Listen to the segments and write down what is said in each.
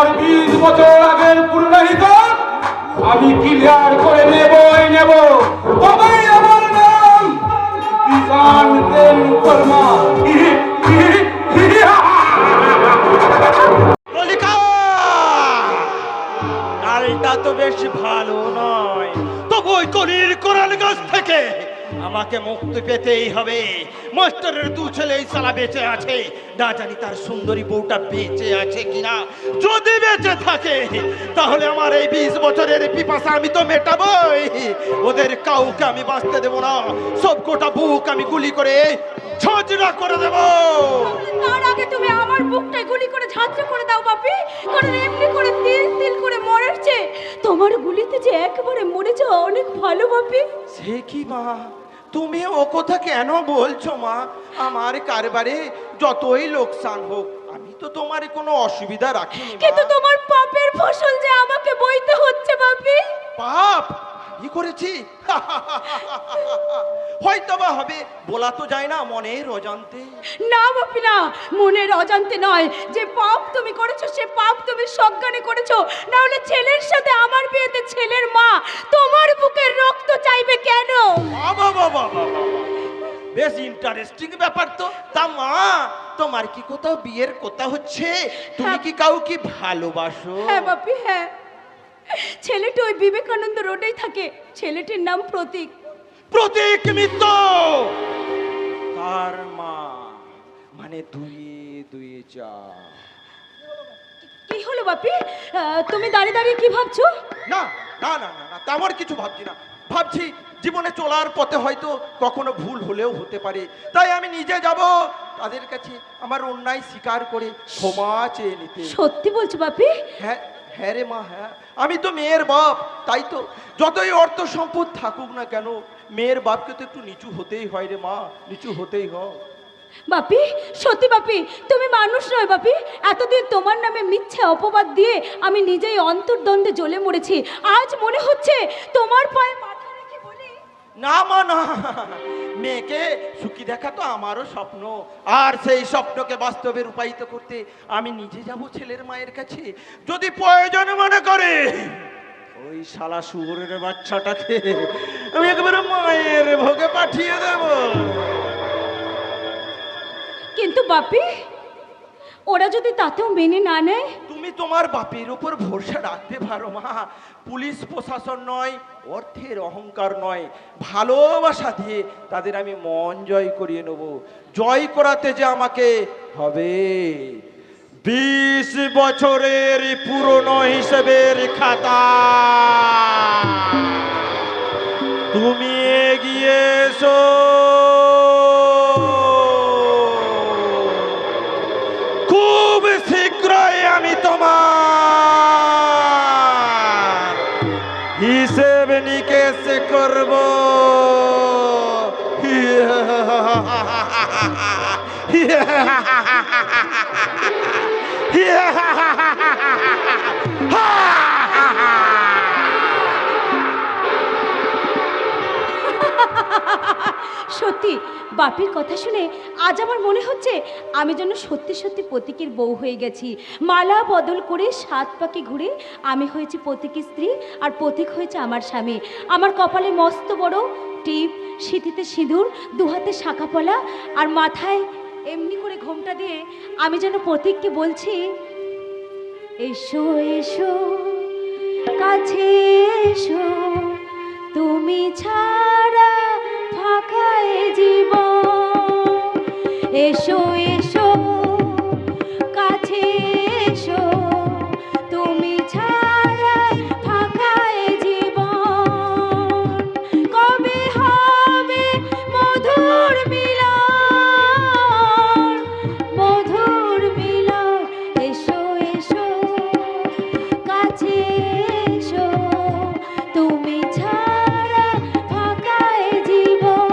আমার 20 বছর আগের পুরনো হিসাব আমি ক্লিয়ার করে নেব। তবেই আমার নাম কিষান তেল কর্মা। কালটা তো বেশ ভালো নয়, তবু ওই কলির কোরাল গাছ থেকে আমাকে মুক্তি পেতেই হবে। মাস্টারের দু ছেলে এই সালা বেঁচে আছে, না জানি তার সুন্দরী বউটা বেঁচে আছে কিনা। যদি বেঁচে থাকে তাহলে আমার এই 20 বছরের পিপাসা আমি তো মেটাবই। ওদের কাউকে আমি বাঁচতে দেব না, সব গোটা বুক আমি গুলি করে ঝাঁঝরা করে দেব। তার আগে তুমি আমার বুকটায় গুলি করে ঝাঁঝরা করে দাও বাপি, কারণ এমনি করে তিল তিল করে মরেছে। তোমার গুলিতে যে একবারে মরে যাওয়া অনেক ভালো বাপি। সে কি মা, তুমি ও কথা কেন বলছো মা? আমার কারবারে যতই লোকসান হোক আমি তো তোমার কোনো অসুবিধা রাখিনি। কিন্তু তোমার পাপের ফসল যে আমাকে বইতে হচ্ছে বাপি। পাপ কি করেছি? হয়তো বা হবে, বলা তো যায় না মনের অজান্তে। না বাপি না, মনের অজান্তে নয়। যে পাপ তুমি করেছো সে পাপ তুমি সজ্ঞানে করেছো, না হলে ছেলের সাথে আমার বিয়েতে ছেলের মা তোমার বুকের রক্ত চাইবে কেন? বাবা বাবা বাবা, বেশ ইন্টারেস্টিং ব্যাপার তো। তা মা, তোমার কি কোথাও বিয়ের কথা হচ্ছে? তুমি কি কাউকে ভালোবাসো? হ্যাঁ বাপি হ্যাঁ, ছেলেটি ওই বিবেকানন্দ রোডেই থাকে। ছেলেটির নাম প্রতীক। প্রতীক মিত্র তার মা, মানে দুয়ে দুয়ে চার। কি হলো বাপি, তুমি দাঁড়িয়ে দাঁড়িয়ে কি ভাবছো? না না না না না, তেমন কিছু ভাবছি না। ভাবছি জীবনে চলার পথে হয়তো কখনো ভুল হলেও হতে পারে, তাই আমি নিজে যাব তাদের কাছে আমার অন্যায় স্বীকার করে ক্ষমা চেয়ে নিতে। সত্যি বলছো বাপি? হ্যাঁ হ্যাঁ রে মা, হ্যাঁ। আমি তো মেয়ের বাপ, তাই তো যতই অর্থ সম্পদ থাকুক না কেন মেয়ের বাপকে তো একটু নিচু হতেই হয় রে মা, নিচু হতেই হয়। বাপি সত্যি বাপি, তুমি মানুষ নয় বাপি। এতদিন তোমার নামে মিথ্যে অপবাদ দিয়ে আমি নিজেই অন্তর্দ্বন্দ্বে জ্বলে মরেছি। আজ মনে হচ্ছে তোমার পায়ে মাথা রেখে বলি। না মা না, মেয়েকে সুখী দেখা তো আমারও স্বপ্ন, আর সেই স্বপ্নকে বাস্তবে রূপায়িত করতে আমি নিজে যাব ছেলের মায়ের কাছে। যদি প্রয়োজন মনে করে ওই শালা শুয়োরের বাচ্চাটাকে আমি একেবারে মায়ের ভোগে পাঠিয়ে দেব। কিন্তু বাপি, ওরা যদি তাতেও মেনে না নেয়? তুমি তোমার বাপের উপর ভরসা রাখতে পারো মা। পুলিশ প্রশাসন নয়, অর্থের অহংকার নয়, ভালোবাসা দিয়ে তাদের আমি মন জয় করিয়ে নেব। জয় করাতে যে আমাকে হবে 20 বছরের পুরনো হিসেবের খাতা। তুমি এগিয়ে এসো। খুব শীঘ্রই আমি তোমার হিসেব নিকেশ করব। সত্যি বাপির কথা শুনে আজ আমার মনে হচ্ছে আমি যেন সত্যি সত্যি প্রতীকের বউ হয়ে গেছি। মালা বদল করে 7 পাকে ঘুরে আমি হয়েছি প্রতীকের স্ত্রী, আর প্রতীক হয়েছে আমার স্বামী। আমার কপালে মস্ত বড় টিপ, সিঁথিতে সিঁদুর, 2 হাতে শাঁখাপলা, আর মাথায় এমনি করে ঘোমটা দিয়ে আমি যেন প্রতীককে বলছি, এসো এসো কাছে এসো, তুমি ছাড়া ফাঁকায় জীবন। এসো এসো কাছে এসো, তুমি ছাড়া ফাঁকায় জীবন। কবে হবে মধুর মিলন, মধুর মিলন। এসো এসো কাছে এসো, তুমি ছাড়া ফাঁকায় জীবন।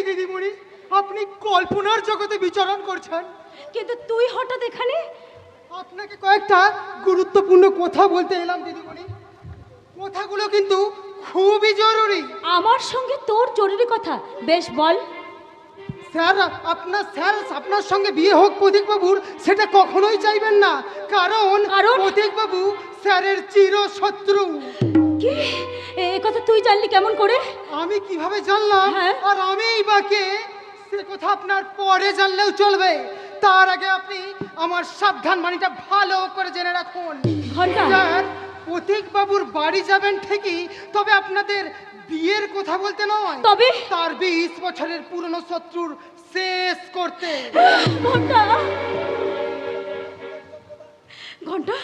দিদিমণি, আপনি কল্পনার জগতে বিচরণ করছেন। কিন্তু তুই হঠাৎ এখানে? আপনাকে কয়েকটা গুরুত্বপূর্ণ কথা বলতে এলাম দিদিমণি। কথাগুলো কিন্তু খুবই জরুরি। আমার সঙ্গে তোর জরুরি কথা, বেশ বল। স্যার আপনার সঙ্গে বিয়ে হোক প্রতীক বাবুর, সেটা কখনোই চাইবেন না। কারণ প্রতীক বাবু স্যারের চির শত্রু। কি এ কথা তুই জানলি কেমন করে? আমি কিভাবে জানলাম আর আমিই বা কে, সে কথা আপনার পরে জানলেও চলবে। তার আগে আপনি আমার সাবধান বাণীটা ভালো করে জেনে রাখুন। স্যার, প্রতীক বাবুর বাড়ি যাবেন ঠিকই, তবে আপনাদের বিয়ের কথা বলতে নয়, তবে তার 20 বছরের পুরনো শত্রুর শেষ করতে। ঘন্টা, ঘন্টা,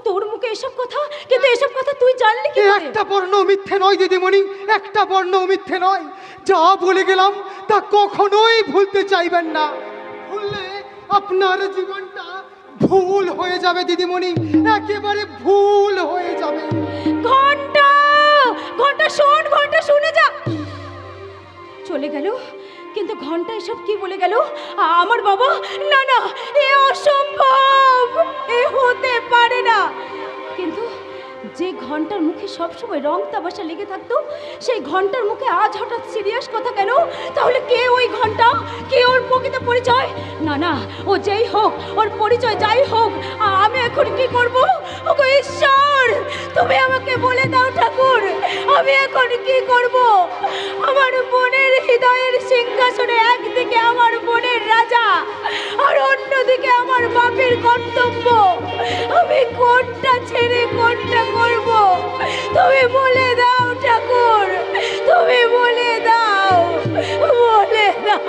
তোর মুখে এসব কথা, কিন্তু এসব কথা তুই জানলি কি করে? একটা বর্ণ মিথ্যে নয় দিদিমণি, একটা বর্ণ মিথ্যে নয়। যা বলে গেলাম তা কখনোই ভুলতে চাইবেন না। ভুললে আপনার জীবনটা ভুল হয়ে যাবে দিদিমণি, একেবারে ভুল হয়ে যাবে। ঘন্টা, ঘন্টা শোন, ঘন্টা শুনে যা। চলে গেল, কিন্তু ঘন্টা এসব কি বলে গেল? আমার বাবা, না না, এ অসম্ভব, এ হতে পারে না। কিন্তু যে ঘন্টার মুখে সবসময় রং তামাশা লেগে থাকতো, সেই ঘন্টার মুখে আজ হঠাৎ সিরিয়াস কথা কেন? তাহলে কে ওই ঘন্টা, কে ওর প্রকৃত পরিচয়? না না, ও যেই হোক, ওর পরিচয় যাই হোক, আমি এখন কি করব? ওগো ঈশ্বর, তুমি আমাকে বলে দাও ঠাকুর, আমি এখন কি করব? আমার বোনের হৃদয়ের সিংহাসনে একদিকে আমার বোনের রাজা, আর অন্যদিকে আমার বাপের কর্তব্য। আমি কোনটা ছেড়ে কোনটা করব? তুমি বলে দাও ঠাকুর, তুমি বলে দাও, বলে দাও।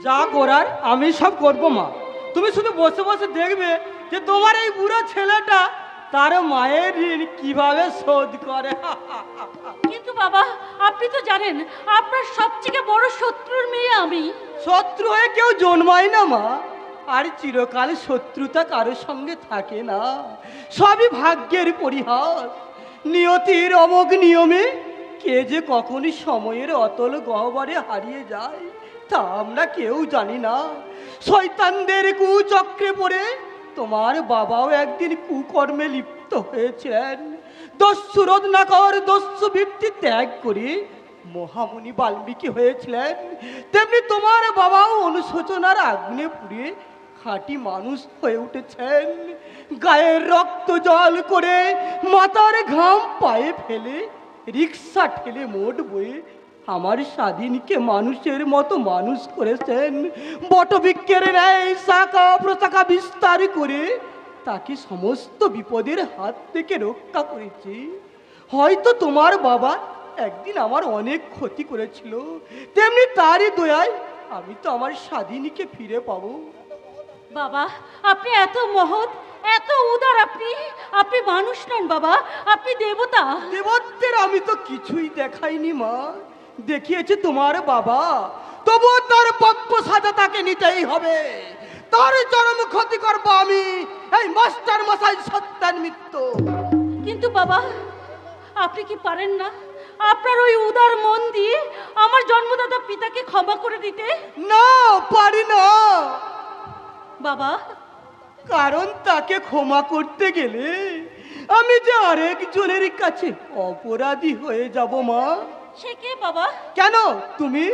যা করার আমি সব করবো মা। তুমি শুধু বসে বসে দেখবে যে তোমার এই বুড়ো ছেলেটা তার মায়ের ঋণ কিভাবে শোধ করে। কিন্তু বাবা, আপনি তো জানেন আপনার সবথেকে বড় শত্রুর মেয়ে আমি। শত্রু হয়ে কেউ জন্মায় না মা, আর চিরকাল শত্রুতা কারোর সঙ্গে থাকে না, সবই ভাগ্যের পরিহাস। নিয়তির অমোঘ নিয়মে কে যে কখনই সময়ের অতল গহ্বরে হারিয়ে যায় তা আমরা কেউ জানি না। শয়তানদের কুচক্রে পড়ে তোমার বাবাও একদিন কুকর্মে লিপ্ত হয়েছিলেন। দস্যু রত্নাকর দস্যু বৃত্তি ত্যাগ করে মহামুনি বাল্মীকি হয়েছিলেন, তেমনি তোমার বাবাও অনুশোচনার আগুনে পুড়ে খাঁটি মানুষ হয়ে উঠেছেন। গায়ের রক্ত জল করে মাথার ঘাম পায়ে ফেলে রিক্সা ঠেলে মোট বয়ে আমার স্বাধীনকে মানুষের মতো মানুষ করেছেন। বটবৃক্ষের ন্যায় শাখা প্রশাখা বিস্তার করে তাকে সমস্ত বিপদের হাত থেকে রক্ষা করেছি। হয়তো তোমার বাবা একদিন আমার অনেক ক্ষতি করেছিল, তেমনি তারই দয়ায় আমি তো আমার স্বাধীনকে ফিরে পাবো। বাবা, আপনি এত মহৎ, এত উদার, আপনি মানুষ নন বাবা, আপনি দেবতা। দেবত্বের আমি তো কিছুই দেখাইনি মা, দেখিয়েছে তোমার বাবা। তবুও তার প্রাপ্য সাজা তাকে নিতেই হবে। তার চরম ক্ষতি করবো আমি, এই মাস্টার মশাই সত্যান্বিত। কিন্তু বাবা, আপনি কি পারেন না আপনার ওই উদার মন দিয়ে আমার জন্মদাতা পিতাকে ক্ষমা করে দিতে? না, পারি না বাবা। কারণ তাকে ক্ষমা করতে গেলে আমি যে আরেকজনের কাছে অপরাধী হয়ে যাব মা। সে কে বাবা? কেন? তুমি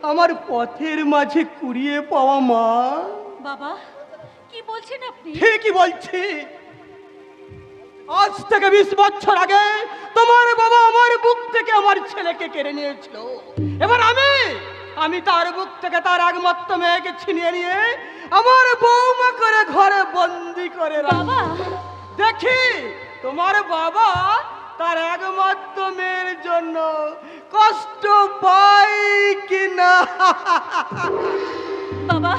আমার পথের মাঝে কুড়িয়ে পাওয়া মা। বাবা, কি বলছেন আপনি? ঠিকই বলছি। আজ থেকে 20 বছর আগে তোমার বাবা আমার বুক থেকে আমার ছেলেকে কেড়ে নিয়েছিল। এবার আমি তার বুক থেকে তার একমাত্র মেয়েকে ছিনিয়ে নিয়ে আমার বৌমা করে ঘরে বন্দি করে বাবা। দেখি তোমার বাবা তার একমাত্র মেয়ের জন্য কষ্ট পায় কিনা। বাবা।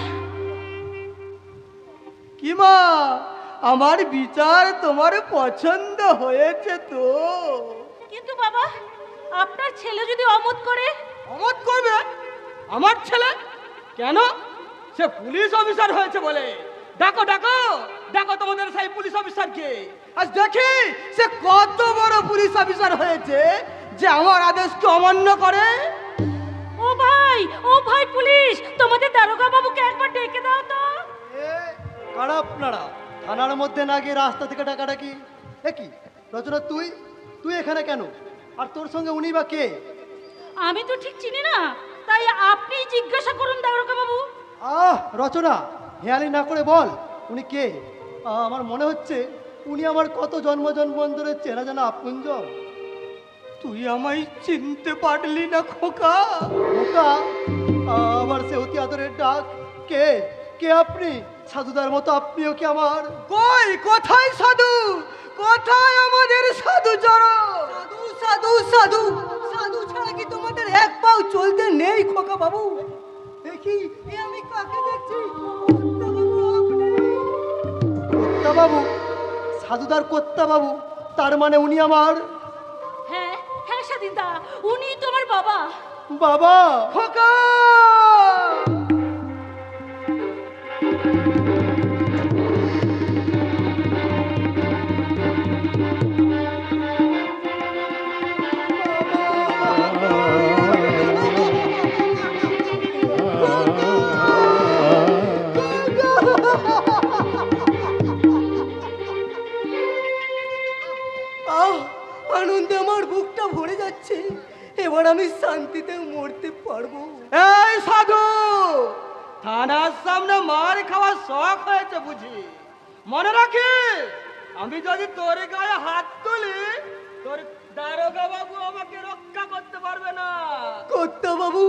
কি মা, আমার বিচার তোমার পছন্দ হয়েছে তো? কিন্তু বাবা, আপনার ছেলে যদি অমত করে? অমত করবে আমার ছেলে? কেন? সে পুলিশ অফিসার হয়েছে বলে। ডাকো ডাকো ডাকো তোমাদের সেই পুলিশ অফিসারকে, আজ দেখি সে কত বড় পুলিশ অফিসার হয়েছে যে আমার আদেশকে অমান্য করে। ও ভাই পুলিশ, তোমাদের দারোগা বাবুকে একবার ডেকে দাও তো। কারা আপনারা? থানার মধ্যে না গিয়ে রাস্তা থেকে ডাকাডাকি। কি রচনা, তুই তুই এখানে কেন? আর তোর সঙ্গে উনি বা কে? আমি তো ঠিক চিনি না, তাই আপনি জিজ্ঞাসা করুন দারোগা বাবু। রচনা, হেয়ালি না করে বল উনি কে? আমার মনে হচ্ছে উনি আমার কত জন্ম জন্মান্তরের চেনা জানা আপনজন। তুই আমায় চিনতে পারলি না খোকা? খোকা? আবার সে অতি আদরের ডাক। কে কে আপনি? সাধুদার মতো আপনিও কি আমার? কই কোথায় সাধু? কোথায় আমাদের সাধু চরণ? সাধু সাধু সাধু সাধু ছাড়া কি তোমাদের এক পাও চলতে নেই খোকা বাবু? দেখি এ আমি কাকে দেখছি? কোত্তা বাবু? সাধুদার কোত্তা বাবু? তার মানে উনি আমার হ্যাঁ হ্যাঁ স্বাধীনদা, উনি তোমার বাবা। বাবা? খোকা! আনন্দে আমার বুকটা ভরে যাচ্ছে, এবার আমি শান্তিতে মরতে পারবো। এই সাধু, থানার সামনে মার খাওয়ার শখ হয়েছে বুঝি? মনে রাখিস, আমি যদি তোর গায়ে হাত তুলি, তোর দারোগা বাবু আমাকে রক্ষা করতে পারবে না। কর্তা বাবু,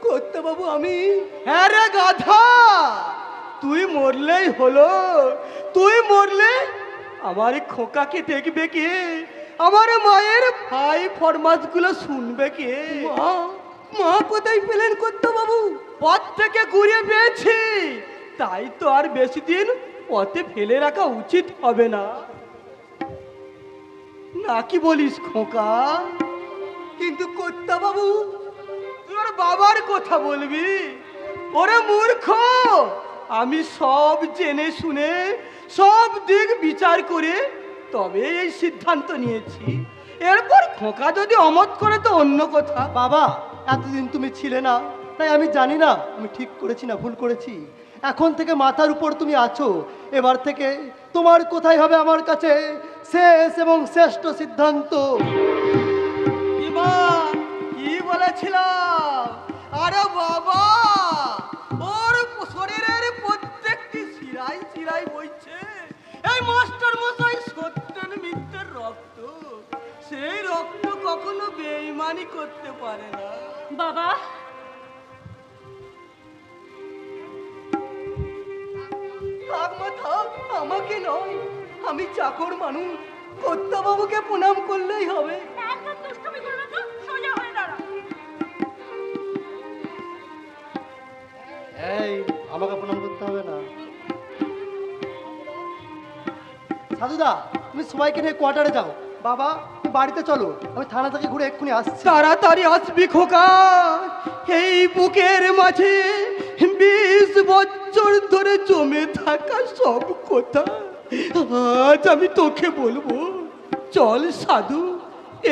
কর্তা বাবু আমি? হ্যাঁ রে গাধা, তুই মরলেই হলো। তুই মরলে আমার খোকাকে দেখবে কে? আমার মায়ের ভাই ফরমাসগুলো শুনবে কে? মা কোথায় পেলেন কর্তা বাবু? পথ থেকে ঘুরে পেয়েছি, তাই তো আর বেশি দিন পথে ফেলে রাখা উচিত হবে না, নাকি বলিস খোকা? কিন্তু কর্তা বাবু, তুই ওর বাবার কথা বলবি? ওরে মূর্খ, আমি সব জেনে শুনে সব দিক বিচার করে তবে এই সিদ্ধান্ত নিয়েছি। এরপর খোকা যদি অমত করে তো অন্য কথা। বাবা, এতদিন তুমি ছিলে না, তাই আমি জানি না আমি ঠিক করেছি না ভুল করেছি। এখন থেকে মাথার উপর তুমি আছো, এবার থেকে তোমার কোথায় হবে আমার কাছে শেষ এবং শ্রেষ্ঠ সিদ্ধান্ত। কি বলেছিলাম? আরে বাবা, ওর শরীরের প্রত্যেকটি শিরায় শিরায় বইছে এই মাস্টার মশাই সত্যের মিথ্যের রক্ত। সেই রক্ত কখনো বেঈমানি করতে পারে না। বাবা, থাক মা থাক, আমাকে নয়, আমি চাকর মানুষ, কর্তা বাবুকে প্রণাম করলেই হবে। একদম দুষ্টুমি করবে তো, সোজা হয়ে দাঁড়া। এই, আমাকে প্রণাম করতে হবে না। সাধুদা, তুমি সবাইকে নিয়ে কোয়ার্টারে যাও। বাবা, তুমি বাড়িতে চলো, আমি থানা থেকে ঘুরে এক্ষুনি আসছি। তাড়াতাড়ি আসবি খোকা, এই বুকের মাঝে 20 বছর ধরে জমে থাকা সব কথা আজ আমি তোকে বলবো। চল সাধু,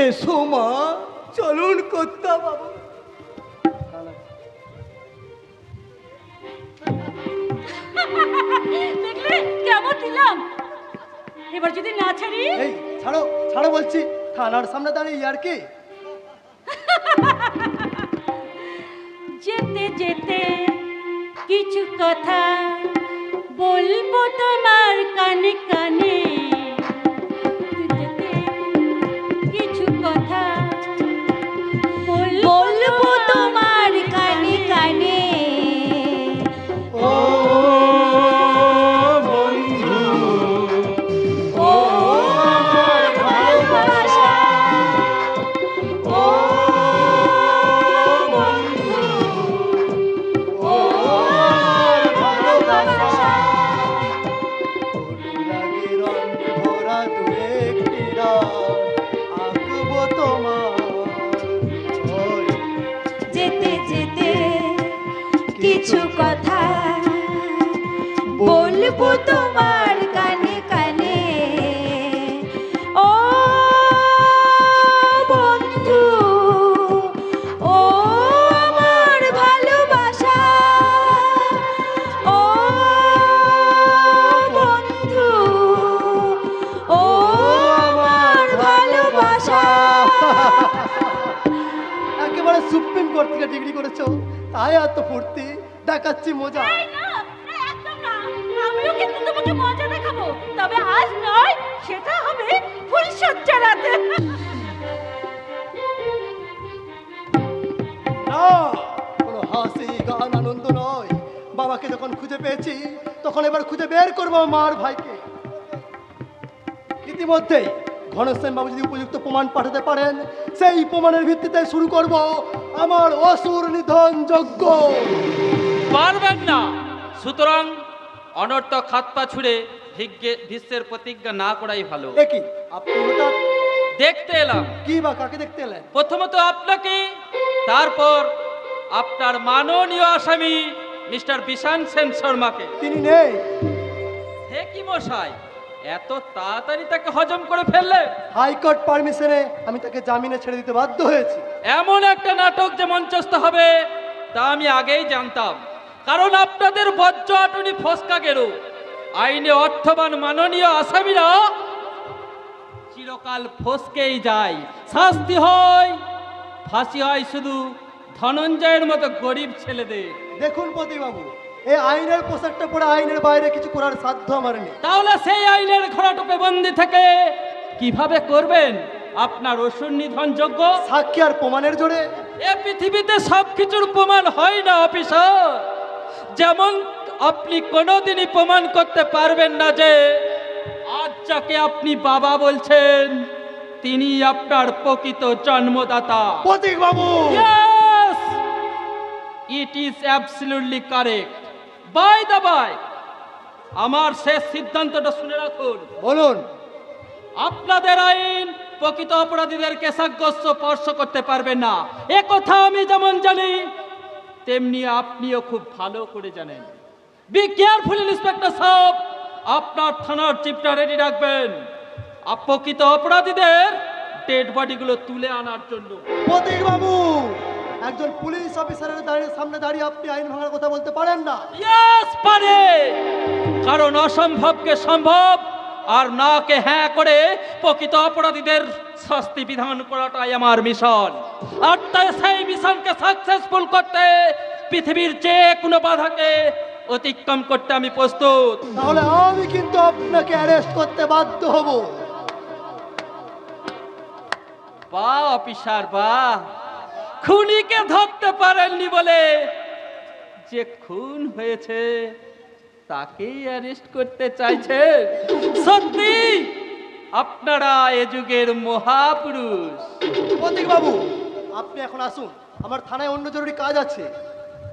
এসো মা, চলুন কর্তা বাবু। দেখলে কেমন দিলাম? এবার যদি না ছাড়ি? এই ছাড়ো ছাড়ো বলছি, থানার সামনে দাঁড়িয়ে ইয়ার কি? যেতে যেতে কিছু কথা বলবো তোমার কানে কানে, যেতে কিছু কথা বলবো তোমার কানে কানে। ও বন্ধু, ও আমার ভালোবাসা, ও বন্ধু, ও আমার ভালোবাসা। লাগে রং ভরা দূরে একটি আঁকবো তোমার ছয়। যেতে যেতে কিছু কথা বলবো তোমার কানে কানে। ও বন্ধু, ও আমার ভালোবাসা, ও বন্ধু, ও আমার ভালোবাসা। একেবারে সুপ্রিম কোর্ট থেকে ডিগ্রি করেছো, তাই এত ফুর্তি দেখাচ্ছি মজা। আমিও কিন্তু তোমাকে মজা দেখাবো, তবে আজ নয়, সেটা হবে ফুলসজ্জা রাতে। না, কোনো হাসি গান আনন্দ নয়। বাবাকে যখন খুঁজে পেয়েছি তখন এবার খুঁজে বের করবো মার ভাইকে। ইতিমধ্যেই ঘনশ্যাম বাবু যদি উপযুক্ত প্রমাণ পাঠাতে পারেন, সেই প্রমাণের ভিত্তিতে শুরু করব আমার অসুর নিধন যজ্ঞ। পারবেন না, সুতরাং অনর্থক হাত পা ছুড়ে ভীষ্মের প্রতিজ্ঞা না করাই ভালো। একই আপনি হঠাৎ দেখতে এলাম, কি বা কাকে দেখতে এলেন? প্রথমত আপনাকে, তারপর আপনার মাননীয় আসামি মিস্টার বিশান সেন শর্মাকে। তিনি নেই। হে কি মশাই, এত তাড়াতাড়ি তাকে হজম করে ফেললে? হাইকোর্ট পারমিশনে আমি তাকে জামিনে ছেড়ে দিতে বাধ্য হয়েছি। এমন একটা নাটক যে মঞ্চস্থ হবে তা আমি আগেই জানতাম, কারণ আপনাদের বজ্র আটুনি ফসকা গেল। আইনে অর্থবান মাননীয় আসামিরা চিরকাল ফসকেই যায়, শাস্তি হয়, ফাঁসি হয় শুধু ধনঞ্জয়ের মতো গরিব ছেলেদের। দেখুন প্রতিবাবু, এই আইনের পোশাকটা পরে আইনের বাইরে কিছু করার সাধ্য আমার নেই। তাহলে সেই আইনের ঘোড়াটোপে বন্দি থেকে কিভাবে করবেন আপনার অসুর নিধন যোগ্য? সাক্ষী আর প্রমাণের জোরে। এ পৃথিবীতে সবকিছুর প্রমাণ হয় না অফিসার। যেমন আপনি কোনোদিনই প্রমাণ করতে পারবেন না যে আজ যাকে আপনি বাবা বলছেন তিনি আপনার প্রকৃত জন্মদাতা। প্রতীকবাবু, Yes! It is absolutely correct. By the by, আমার শেষ সিদ্ধান্তটা শুনে রাখুন। বলুন। আপনাদের আইন প্রকৃত অপরাধীদের কেশাগ্রস্ত স্পর্শ করতে পারবেন না, এ কথা আমি যেমন জানি তেমনি আপনিও খুব ভালো করে জানেন। বি কেয়ারফুল ইন্সপেক্টর সাহেব, আপনার থানার চিপটা রেডি রাখবেন প্রকৃত অপরাধীদের ডেড বডিগুলো তুলে আনার জন্য। প্রতীকবাবু, একজন পুলিশ অফিসারের সামনে দাঁড়িয়ে আপনি আইন ভাঙার কথা বলতে পারেন না। ইয়েস পারে, কারণ অসম্ভবকে সম্ভব আর নাকে হ্যাঁ করে প্রকৃত অপরাধীদের শাস্তি বিধান করাটাই আমার মিশন। আর তাই সেই মিশনকে সাকসেসফুল করতে পৃথিবীর যে কোনো বাধাকে অতিক্রম করতে আমি প্রস্তুত। তাহলে আমি কিন্তু আপনাকে অ্যারেস্ট করতে বাধ্য হব। বাহ অফিসার বাহ, খুনিকে ধরতে পারেননি বলে যে খুন হয়েছে তাকেই অ্যারেস্ট করতে চাইছে। সত্যি আপনারা এ যুগের মহাপুরুষ। প্রতীকবাবু, আপনি এখন আসুন, আমার থানায় অন্য জরুরি কাজ আছে।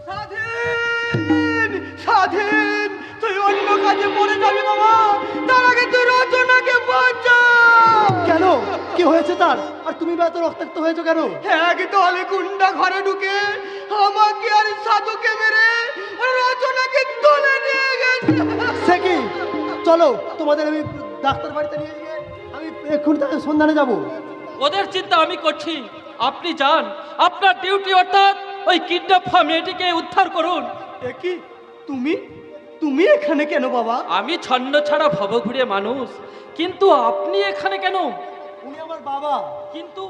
স্বাধীন, স্বাধীন, তুই অন্য কাজে পড়ে যাবি বাবা, তার আগে তুই রচনাকে বাঁচা। কেন, কি হয়েছে তার? আর তুমি বা এত রক্তাক্ত হয়েছো কেন? এক দলে গুন্ডা ঘরে ঢুকে আমাকে আর সাধুকে মেরে রচনাকে তুলে নিয়ে গেছে। সে কি? চলো তোমাদের আমি ডাক্তার বাড়িতে নিয়ে গিয়ে আমি এক্ষুনি তাদের সন্ধানে যাব। ওদের চিন্তা আমি করছি, আপনি যান, আপনার ডিউটি অর্থাৎ ওই কিডন্যাপ মেয়েটিকে উদ্ধার করুন। কি তুমি তুমি এখানে কেন বাবা? আমি ছন্ন ছাড়া ভবঘুরে মানুষ, কিন্তু আপনি এখানে কেন? উনি আমার বাবা। কিন্তু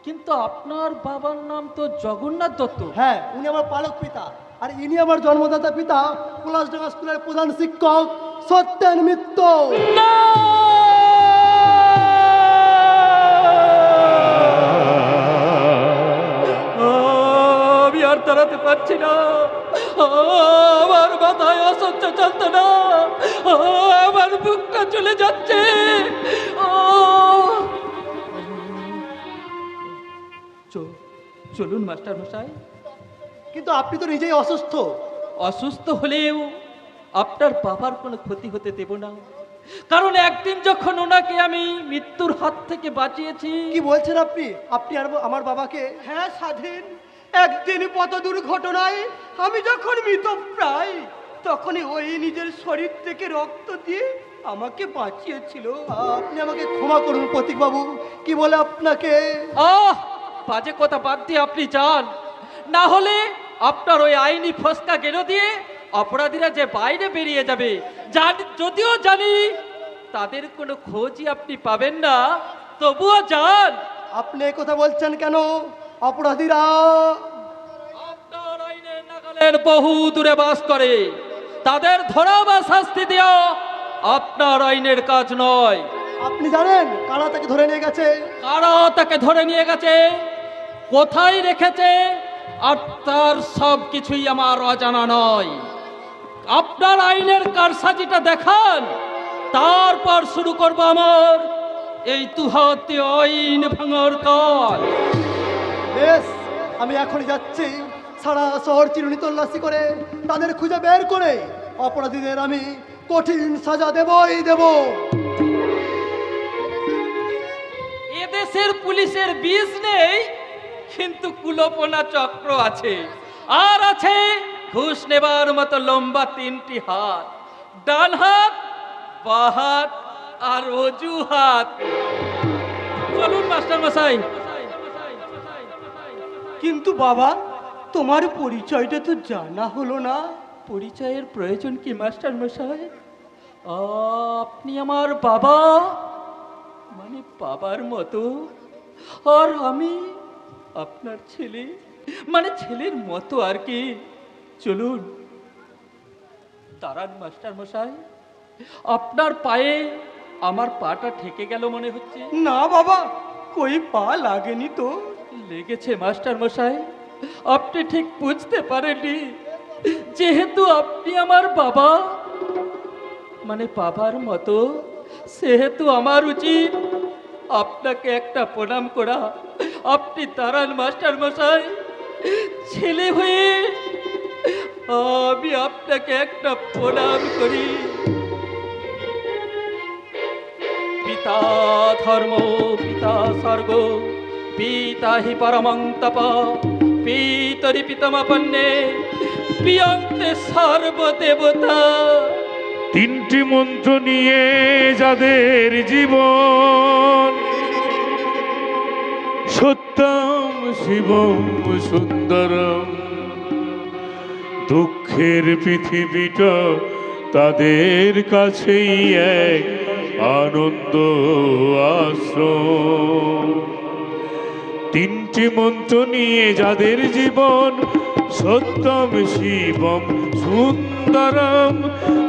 কিন্তু আপনার বাবার নাম তো জগন্নাথ দত্ত। হ্যাঁ, উনি আমার পালক পিতা, আর ইনি আমার জন্মদাতা পিতা, পলাশডাঙ্গা স্কুলের প্রধান শিক্ষক সত্যেন মিত্র। না! আমি আর দাঁড়াতে পারছি না, আমার মাথায় অসহ্য যন্ত্রণা, আমার বুকটা চলে যাচ্ছে। চলুন মাস্টার মশাই। কিন্তু আপনি তো নিজেই অসুস্থ। অসুস্থ হলেও আপনার বাবার কোনো ক্ষতি হতে দেব না, কারণ একদিন যখন ওনাকে আমি মৃত্যুর হাত থেকে বাঁচিয়েছি। কি বলছেন আপনি? আপনি আর আমার বাবাকে? হ্যাঁ স্বাধীন, একদিন পথ দুর্ঘটনায় আমি যখন মৃতপ্রায়, তখনই ওই নিজের শরীর থেকে রক্ত দিয়ে আমাকে বাঁচিয়েছিল। আপনি আমাকে ক্ষমা করুন প্রতীকবাবু, কি বলে আপনাকে। বাজে কথা বাদ দিয়ে আপনি যান, না হলে আপনার ওই আইনি ফসকা গেল দিয়ে অপরাধীরা যে বাইরে বেরিয়ে যাবে, যদিও জানি তাদের কোনো খোঁজই আপনি পাবেন না, তবুও যান। আপনি এই কথা বলছেন কেন? অপরাধীরা আপনার আইনের নাগালের বহু দূরে বাস করে, তাদের ধরা বা শাস্তি দেওয়া আপনার আইনের কাজ নয়। আপনি জানেন কারা তাকে ধরে নিয়ে গেছে? কারা তাকে ধরে নিয়ে গেছে, কোথায় রেখেছে, আর তার সব কিছুই আমার অজানা নয়। আপনার আইনের কারসাজিটা দেখান, তারপর শুরু করবো আমার এই তুহাতে আইন ভাঙার কাজ। বেশ, আমি এখনই যাচ্ছি। সারা শহর চিরুনি তল্লাশি করে তাদের খুঁজে বের করে অপরাধীদের আমি কঠিন সাজা দেবই দেব। এদেশের পুলিশের বিষ নেই, কিন্তু কুলোপনা চক্র আছে, আর আছে ঘুষ নেবার মতো লম্বা 3টি হাত, ডান হাত, বাঁ হাত আর অজুহাত। চলুন মাস্টার মশাই। কিন্তু বাবা, তোমার পরিচয়টা তো জানা হলো না। পরিচয়ের প্রয়োজন কি মাস্টার মশাই? আপনি আমার বাবা, মানে বাবার মতো, আর আমি আপনার ছেলে, মানে ছেলের মতো আর কি। চলুন দাঁড়ান মাস্টার মশাই, আপনার পায়ে আমার পাটা ঠেকে গেল মনে হচ্ছে। না বাবা, কই পা লাগেনি তো। লেগেছে মাস্টার মশাই, আপনি ঠিক বুঝতে পারেননি। যেহেতু আপনি আমার বাবা, মানে বাবার মতো, সেহেতু আমার উচিত আপনাকে একটা প্রণাম করা। আপনি দাঁড়ান মাস্টার মশাই, ছেলে হয়ে আমি আপনাকে একটা প্রণাম করি। পিতা ধর্ম, পিতা স্বর্গ, পিতা হি পরমং তপ, পিতরি পিতমাপন্নে, পিয়ন্তে সর্বদেবতা। 3টি মন্ত্র নিয়ে যাদের জীবন, সত্যম শিবম সুন্দরম, দুঃখের পৃথিবীটা তাদের কাছেই এক আনন্দ আশ্রম। 3টি মন্ত্র নিয়ে যাদের জীবন, সত্যম শিবম সুন্দরম,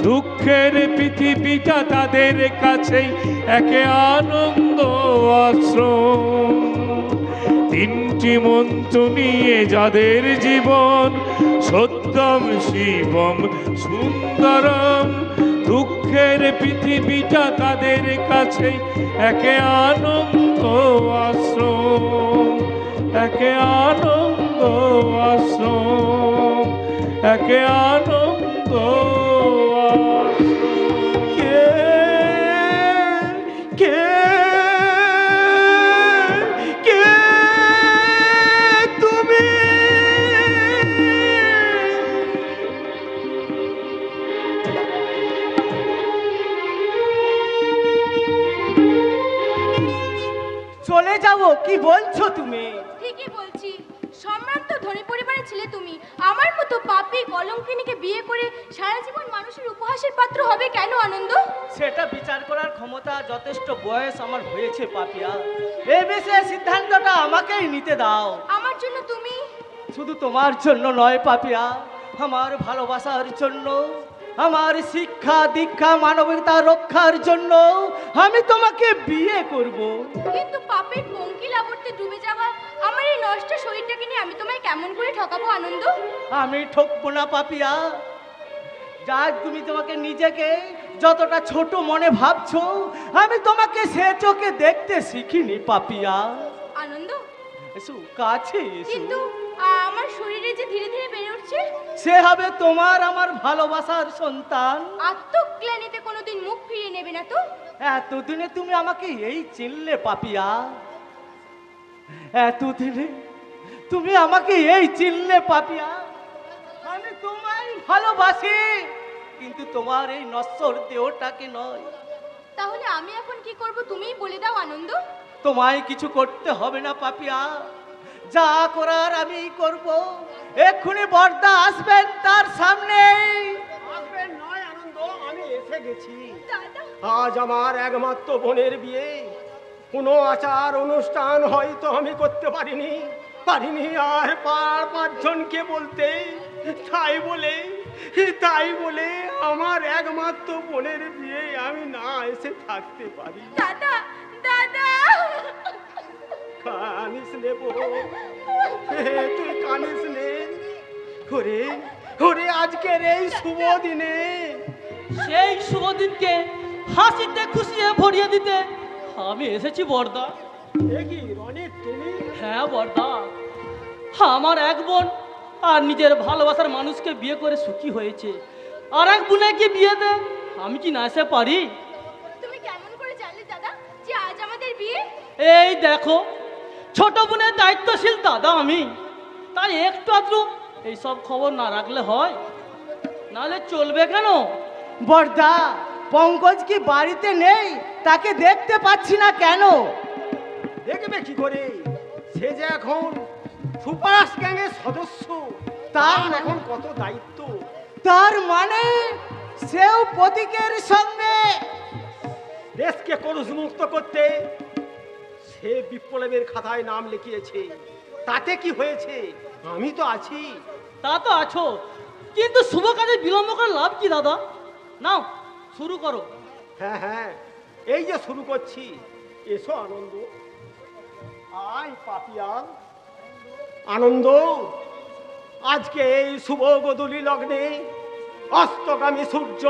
দুঃখের পৃথিবীটা তাদের কাছেই একে আনন্দ আশ্রম। 3টি মন্ত্র নিয়ে যাদের জীবন, সত্যম শিবম সুন্দরম, দুঃখের পৃথিবীটা তাদের কাছেই একে আনন্দ আশ্রম, একে আনন্দ আশ্রম, একে আনন্দ আশ্রম। কে কে কে তুমি? চলে যাব কি বলছো তুমি? ঠিকই বলছি, সম্ভ্রান্ত ধনী পরিবারের ছেলে তুমি আমার মতো পাপী কলঙ্কিনীকে বিয়ে করে সারা জীবন মানুষের উপহাসের পাত্র হবে কেন আনন্দ? সেটা বিচার করার ক্ষমতা যথেষ্ট বয়স আমার হয়েছে পাপিয়া। এই বিষয়ে সিদ্ধান্তটা আমাকেই নিতে দাও। আমার জন্য তুমি? শুধু তোমার জন্য নয় পাপিয়া, আমার ভালোবাসার জন্য, আমার শিক্ষা দীক্ষা মানবিকতা রক্ষার জন্য আমি তোমাকে বিয়ে করব। কিন্তু পাপের পঙ্কিল আবর্তে ডুবে যাওয়া আমার এই নষ্ট শরীরটাকে নিয়ে আমি তোমায় কেমন করে ঠকাবো আনন্দ? আমি ঠকবো না পাপিয়া। যা তুমি তোমাকে নিজেকে যতটা ছোট মনে ভাবছো, আমি তোমাকে সে চোখে দেখতে শিখিনি পাপিয়া। আনন্দ, এসো কাছে এসো। কিন্তু আমার শরীরে যে ধীরে ধীরে বেড়ে উঠছে, সে হবে তোমার আমার ভালোবাসার সন্তান। আত্মগ্লানিতে কোনোদিন মুখ ফিরিয়ে নেবে না তো? এতদিনে তুমি আমাকে এই চিনলে পাপিয়া? এতদিনে তুমি আমাকে এই চিনলে পাপিয়া? আমি তোমায় ভালোবাসি, কিন্তু তোমার এই নশ্বর দেহটাকে নয়। তাহলে আমি এখন কি করব তুমিই বলে দাও আনন্দ। তোমায় কিছু করতে হবে না পাপিয়া, যা করার আমি করব। এক্ষুনি বর্দা আসবেন, তার সামনে আসবেন নয় আনন্দ, আমি এসে গেছি। দাদা আজ আমার একমাত্র বোনের বিয়ে, কোনো আচার অনুষ্ঠান হয়তো আমি করতে পারিনি আর পাঁচজনকে বলতে, তাই বলে আমার একমাত্র বোনের বিয়ে আমি না এসে থাকতে পারি। দাদা দাদা কানিস নেব, তুই কানিস নে। ওরে আজকের এই শুভ দিনে, সেই শুভ দিনকে হাসিতে খুশিয়ে ভরিয়ে দিতে আমি এসেছি বর্দা। এ কি রনি তুমি? হ্যাঁ বর্দা, আমার এক বোন আর নিজের ভালোবাসার মানুষকে বিয়ে করে সুখী হয়েছে, আর এক বোনকে বিয়ে দে আমি কি না এসে পারি? তুমি কেমন করে জানলে দাদা যে আজ আমাদের বিয়ে? এই দেখো, ছোট বোনের দায়িত্বশীল দাদা আমি, তাই একটু আধটু এইসব খবর না রাখলে হয়? নাহলে চলবে কেন? বর্দা, পঙ্কজ কি বাড়িতে নেই? তাকে দেখতে পাচ্ছি না কেন? দেখবে কি করে? সে যে এখন সুপার গ্যাংয়ের সদস্য, তার এখন কত দায়িত্ব। তার মানে সেও প্রতীকের সঙ্গে দেশকে কলুষমুক্ত করতে সে বিপ্লবের খাতায় নাম লিখিয়েছে। তাতে কি হয়েছে? আমি তো আছি। তা তো আছো, কিন্তু শুভ কাজে বিলম্ব করে লাভ কি দাদা? নাও শুরু করো। হ্যাঁ, এই যে শুরু করছি। এসো আনন্দ। আয় পাপিয়া। আনন্দ, আজকে এই শুভ গোধূলি লগ্নে অস্তগামী সূর্য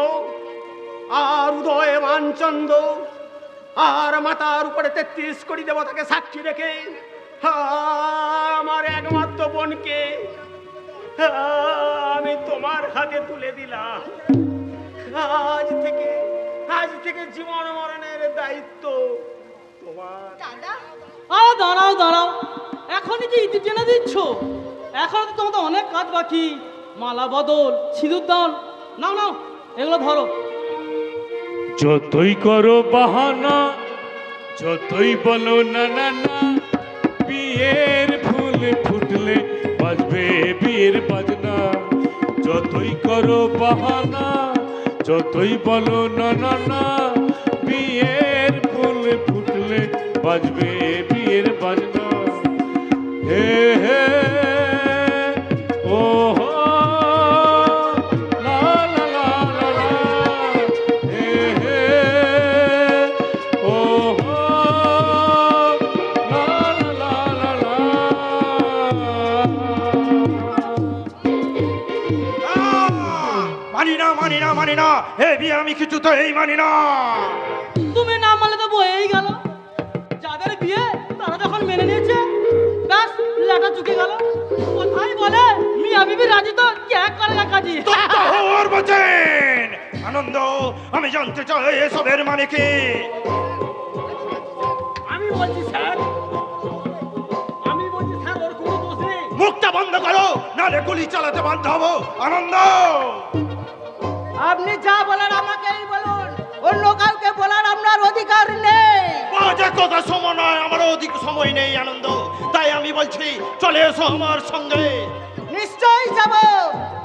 আর উদয়মান চন্দ্র আর মাথার উপরে 33 কোটি দেবতাকে সাক্ষী রেখে আমার একমাত্র বোনকে আমি তোমার হাতে তুলে দিলাম। আজ থেকে জীবন মরণের দায়িত্ব তোমার। দাদা দাঁড়াও, এখনই যে ইতি টেনে দিচ্ছ? এখন তো তোমাদের অনেক কাজ বাকি, মালা বদল, সিঁদুর দান। নাও এগুলো ধরো। যতই করো বাহানা, যতই বলো না না না, বিয়ের ফুল ফুটলে বাজবে বিয়ের বাজনা। যতই করো বাহানা, যতই বলো না না না, বিয়ের ফুল ফুটলে বাজবে বিয়ের বাজনা। হে হে ও হো, লা লা লা লা লা, হে হে ও হো, লা লা লা লা লা। মানি না, এ বিয়ে আমি কিছুতেই মানি না। তুমি না মানলে তো বয়েই গেল। যাদের বিয়ে তারা যখন মেনে নিয়েছে, ব্যাস লেটা চুকে গেল। কোথায় বলে মিয়া বিবি রাজি তো কে করে না কাজী। তোর বচেন আনন্দ, আমি জানতে চাই এসবের মানে কি? আমি বলছি স্যার, ওর কোনো দোষ নেই। মুখটা বন্ধ করো, নালে গুলি চালাতে বাধ্য হবো। আনন্দ, আপনি যা বলার আমাকেই বলুন, অন্য কাউকে বলার আপনার অধিকার নেই। বাজে কথা সময় নয়, আমার অধিক সময় নেই আনন্দ। তাই আমি বলছি চলে এসো আমার সঙ্গে। নিশ্চয়ই যাব,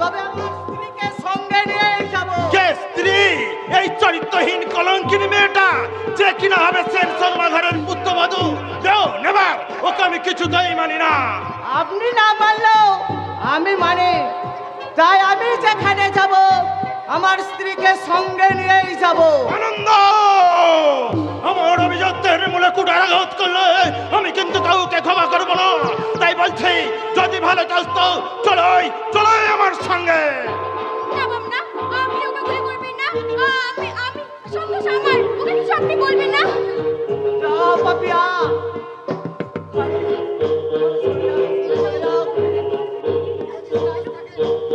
তবে আমার স্ত্রীকে সঙ্গে নিয়ে যাব। কে স্ত্রী? এই চরিত্রহীন কলঙ্কিনী মেয়েটা, যে কিনা হবে সেন শর্মা ঘরের পুত্রবধূ। দেও নেবার, ওকে আমি কিছুতেই মানি না। আপনি না মানলেও আমি মানি। তাই আমি যেখানে যাব আমার স্ত্রীকে সঙ্গে নিয়েই যাব। আনন্দ, আমার অভিজাত্যের মূলে কুঠারাঘাত করলে আমি কিন্তু কাউকে ক্ষমা করবো না। তাই বলছি, যদি ভালো চাস তো চলোই আমার সঙ্গে। না বাবা না, আপনি ওকে গুলি করবেন না। আমি সন্তোষ আমার, ওকে কিছু আপনি বলবেন না। যাও পাপিয়া।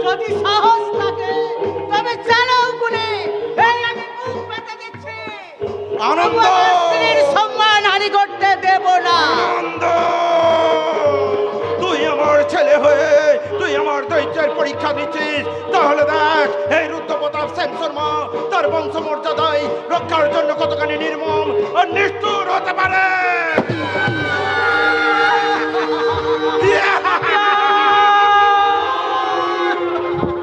যদি সাহস থাকে তবে চালাও গুলি। এই আমি মুখ পেতে দিচ্ছি। আনন্দ, আমার স্ত্রীর সম্মান হানি করতে দেব না। আনন্দ, তুই আমার হয়ে তুই আমার ধৈর্যের পরীক্ষা নিচ্ছিস, তাহলে দেখ এই রুদ্রপ্রতাপ সেন শর্মা তার বংশমর্যাদায় রক্ষার জন্য কতখানি নির্মম আর নিষ্ঠুর হতে পারে।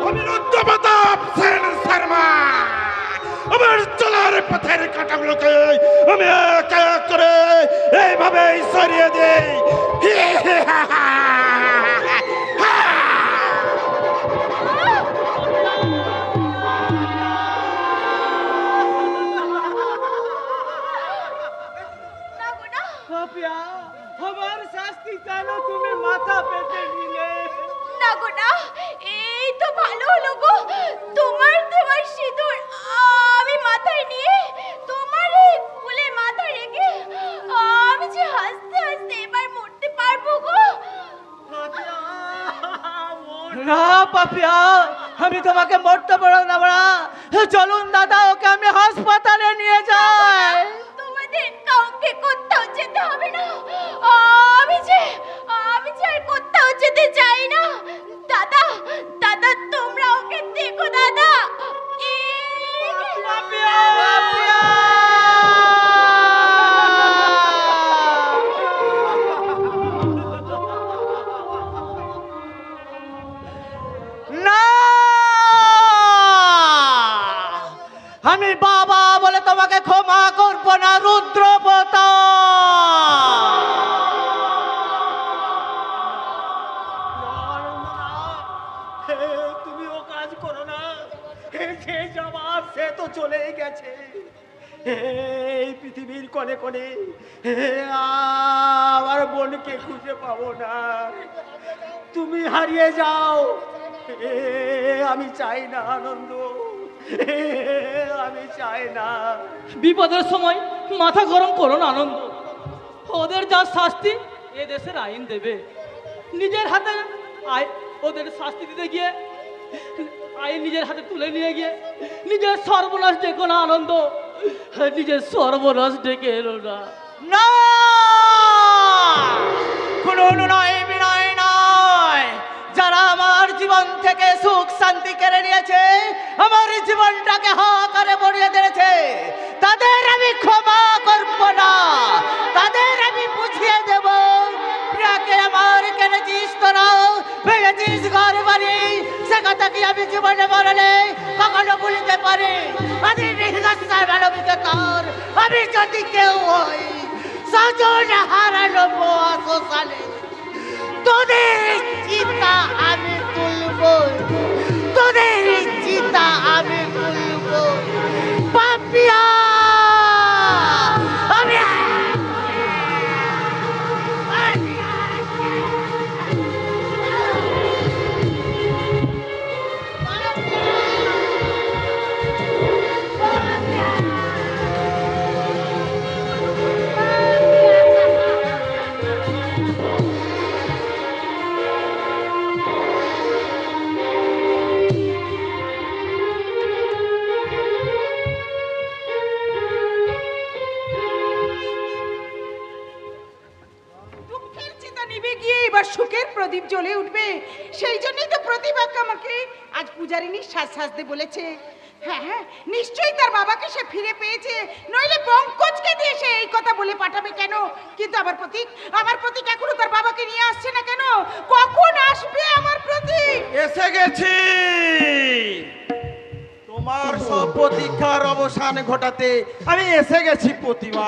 আমি রুদ্রপ্রতাপ সেন শর্মা আমার চলার পথের কাঁটাগুলোকে আমি এক এক করে এইভাবে সরিয়ে দিই। পাপিয়া, আমার শাস্তি কেন তুমি মাথা পেতে নিলে? না গো না, এই তো ভালো হলো গো। তোমার দেওয়ার সিঁদুর আমি মাথায় নিয়ে তোমার এই ফুলে মাথায় রেখে আমি যে হাসতে হাসতে এবার মরতে পারবো গো। না পাপিয়া, আমি তোমাকে মরতে পারো না বড়া। চলুন দাদা, ওকে আমি হাসপাতালে নিয়ে যাই। তোমাদের কাউকে কোথাও যেতে হবে না। আমি যে আর কোথাও যেতে চাই না। দাদা দাদা, তোমরা ওকে দেখো দাদা। পাপিয়া, পাপিয়া। না, আমি বাবা বলে তোমাকে ক্ষমা করব না রুদ্রপ্রতাপ। তুমি ও কাজ করো না। সে জবাব সে তো চলেই গেছে এই পৃথিবীর কোণে কোণে। আমার বোনকে খুঁজে পাবো না। তুমি হারিয়ে যাও, আমি চাই না আনন্দ, আমি চাই না। বিপদের সময় মাথা গরম করো না আনন্দ। ওদের যা শাস্তি এ দেশের আইন দেবে। নিজের হাতে ওদের শাস্তি দিতে গিয়ে আইন নিজের হাতে তুলে নিয়ে গিয়ে নিজের সর্বনাশ ডেকো না আনন্দ, নিজের সর্বনাশ ডেকে এলো না। না, কোনো নয় বিনয় নয়। যারা আমার জীবন থেকে সুখ শান্তি কেড়ে নিয়েছে, আমার জীবনটাকে হাহাকারে ভরিয়ে দিয়েছে, তাদের আমি ক্ষমা করব না। তাদের আমি বুঝিয়ে দেব, প্রিয়াকে আমার কেনেছিস তোরা, ভেঙেছিস ঘর বাড়ি, সে কথা কি আমি জীবনে মরলে কখনো ভুলতে পারি? আমি নির্দোষার মানবিকতার আমি যদি কেউ হই, সজন হারানো মহাশোষালে তোদের চিতা আমি তুলব, তোদের চিতা আমি তুলব। পাপিয়া, আমি সুখের প্রদীপ জ্বলে উঠবে। সেই জন্যই তো প্রতিবাক্য আমাকে আজ পূজারিনী সাজতে বলেছে। হ্যাঁ হ্যাঁ, নিশ্চয়ই তার বাবাকে সে ফিরে পেয়েছে, নইলে পঙ্কজকে দিয়ে সে এই কথা বলে পাঠাবে কেন? কিন্তু আমার প্রতীক এখনো তার বাবাকে নিয়ে আসছে না কেন? কখন আসবে আমার প্রতীক? এসে গেছি তোমার সব প্রতীক্ষার অবসান ঘটাতে। আমি এসে গেছি প্রতিমা।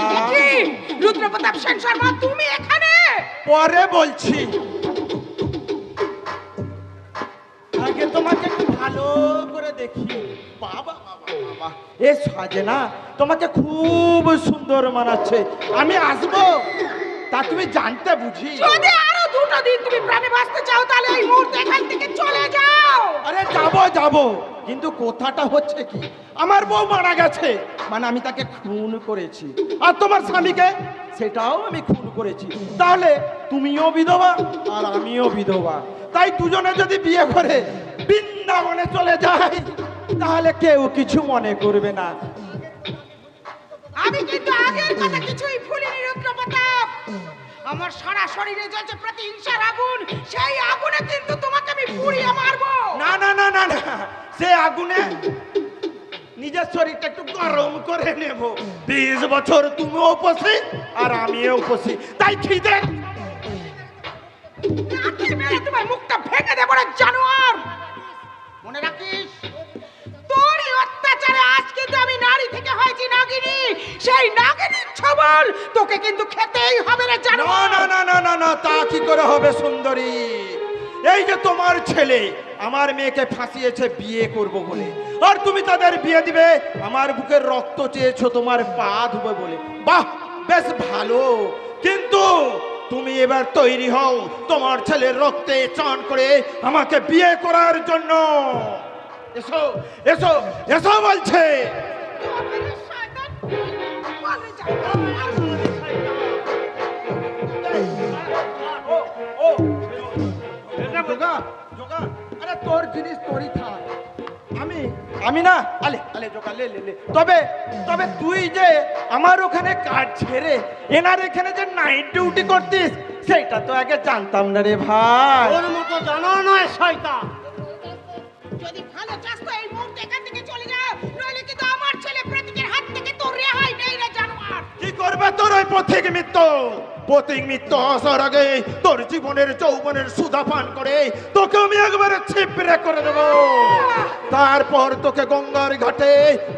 রুদ্রপ্রতাপ সেন শর্মা, তুমি এখানে? পরে বলছি, আগে তোমাকে একটু ভালো করে দেখি। বাবা বাবা বাবা, এ সাজে না তোমাকে খুব সুন্দর মানাচ্ছে। আমি আসবো তা তুমি জানতে বুঝি? যদি আরো দুটো দিন তুমি প্রাণে বাঁচতে চাও, তাহলে এই মুহূর্তে এখান থেকে চলে যাও। আরে যাবো, কিন্তু কথাটা হচ্ছে কি, আমার বউ মারা গেছে, মানে আমি তাকে খুন করেছি, আর তোমার স্বামীকে সেটাও আমি খুন করেছি। তাহলে তুমিও বিধবা আর আমিও বিধবা, তাই দুজনে যদি বিয়ে করে বৃন্দাবনে চলে যাই, তাহলে কেউ কিছু মনে করবে না। আমি কিন্তু আগের কথা কিছুই ভুলিনি রুদ্রপ্রতাপ। আমার সারা শরীরে জ্বলছে প্রতিহিংসার আগুন, সেই আগুনে কিন্তু তোমাকে আমি পুড়িয়ে মারবো। না না না না না, সে আগুনে নিজের শরীরটা একটু গরম করে নেব। 20 বছর তুমি উপসী আর আমিও উপসী, তাই খিদে লাঠি মেরে তোমার মুখটা ভেঙে দেবো রে জানোয়ার। মনে রাখিস, তোরই অত্যাচারে আজ কিন্তু আমি নারী থেকে হয়েছি নাগিনী। সেই নাগিনীর ছবল তোকে কিন্তু খেতেই হবে রে না জানোয়ার। না না না না না, তা কি করে হবে সুন্দরী? এই যে তোমার ছেলে আমার মেয়েকে ফাঁসিয়েছে বিয়ে করব বলে, আর তুমি তাদের বিয়ে দিবে আমার বুকের রক্ত চেয়েছো তোমার পা ধুবে বলে। বাহ, বেশ ভালো, কিন্তু তুমি এবার তৈরি হও তোমার ছেলের রক্তে চান করে আমাকে বিয়ে করার জন্য। এসো এসো এসো বলছে। আরে তোর জিনিস তোরই থাক, আমি না আলে আলে জোকা লে লে লে। তবে তবে তুই যে আমার ওখানে কাজ ছেড়ে এনার এখানে যে নাইট ডিউটি করতিস সেটা তো আগে জানতাম না রে ভাই। ওর মতো জানো নয় শয়তান। যদি ভালো চাস তো এই মুহূর্তে এখান থেকে চলে যা, নইলে কিন্তু আমার ছেলে প্রতীকের হাত থেকে তোর রেহাই নেই রে জানোয়ার। কি করবে তোর ওই পথিক মৃত্যু? পথিক মৃত্যু আসার আগে তোর জীবনের যৌবনের সুধা পান করে তোকে আমি একবারে ছিপড়ে করে দেব। তারপর তোকে গঙ্গার ঘাটে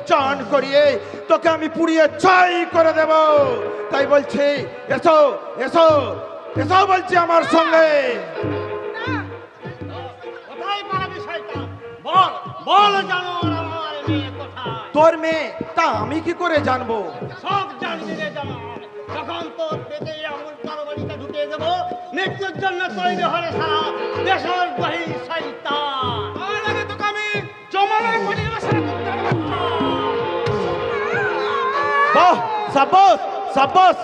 চান করিয়ে তোকে আমি পুড়িয়ে ছাই করে দেব। তাই বলছি এসো এসো এসো বলছি আমার সঙ্গে। কোথায় পালাবি শয়তান? বল বল জানোয়ার, আমার মেয়ে কোথায়? তোর মেয়ে তা আমি কি করে জানবো? সব জানবি রে জানোয়ার। যখন তোর পেটে আমুল তরবারিটা ঢুকিয়ে দেবো, মৃত্যুর জন্য তৈরি হলে সারা দেশের বহি শয়তান। আর আগে তোকে আমি জমানোর পরিবেশন করতে হবে। বাহ, সাবাস সাবাস,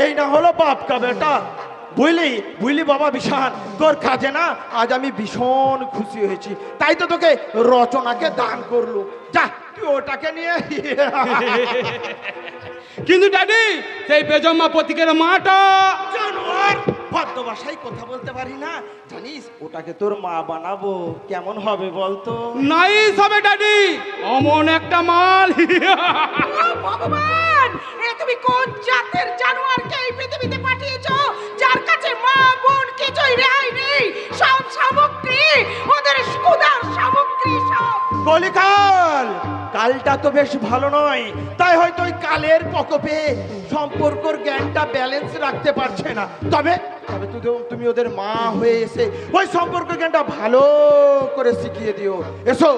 এই না হলো বাপ কা বেটা। বুঝলি বুঝলি বাবা বিশান, তোর কাজে না আজ আমি ভীষণ খুশি হয়েছি, তাই তো তোকে রচনাকে দান করলু। যা তুই ওটাকে নিয়ে। কিন্তু ড্যাডি, সেই বেজম্মা প্রতীকের মাটা জানোয়ার, ভদ্র ভাষায় কথা বলতে পারি না জানিস? ওটাকে তোর মা বানাবো, কেমন হবে বলতো? নাইস হবে ড্যাডি, অমন একটা মাল। ও ভগবান, এ তুমি কোন জাতের জানোয়ারকে এই পৃথিবীতে পাঠিয়েছো, যার কাছে মা বোন কিছুই রেহাই নেই? সব সামগ্রী ওদের ক্ষুধার সামগ্রী সব। কলিকাল, কালটা তো বেশ ভালো নয়, তাই হয়তো ওই কালের প্রকোপে সম্পর্কর জ্ঞানটা ব্যালেন্স রাখতে পারছে না। তবে তবে তুমি ওদের মা হয়ে এসে ওই সম্পর্ক জ্ঞানটা ভালো করে শিখিয়ে দিও। এসো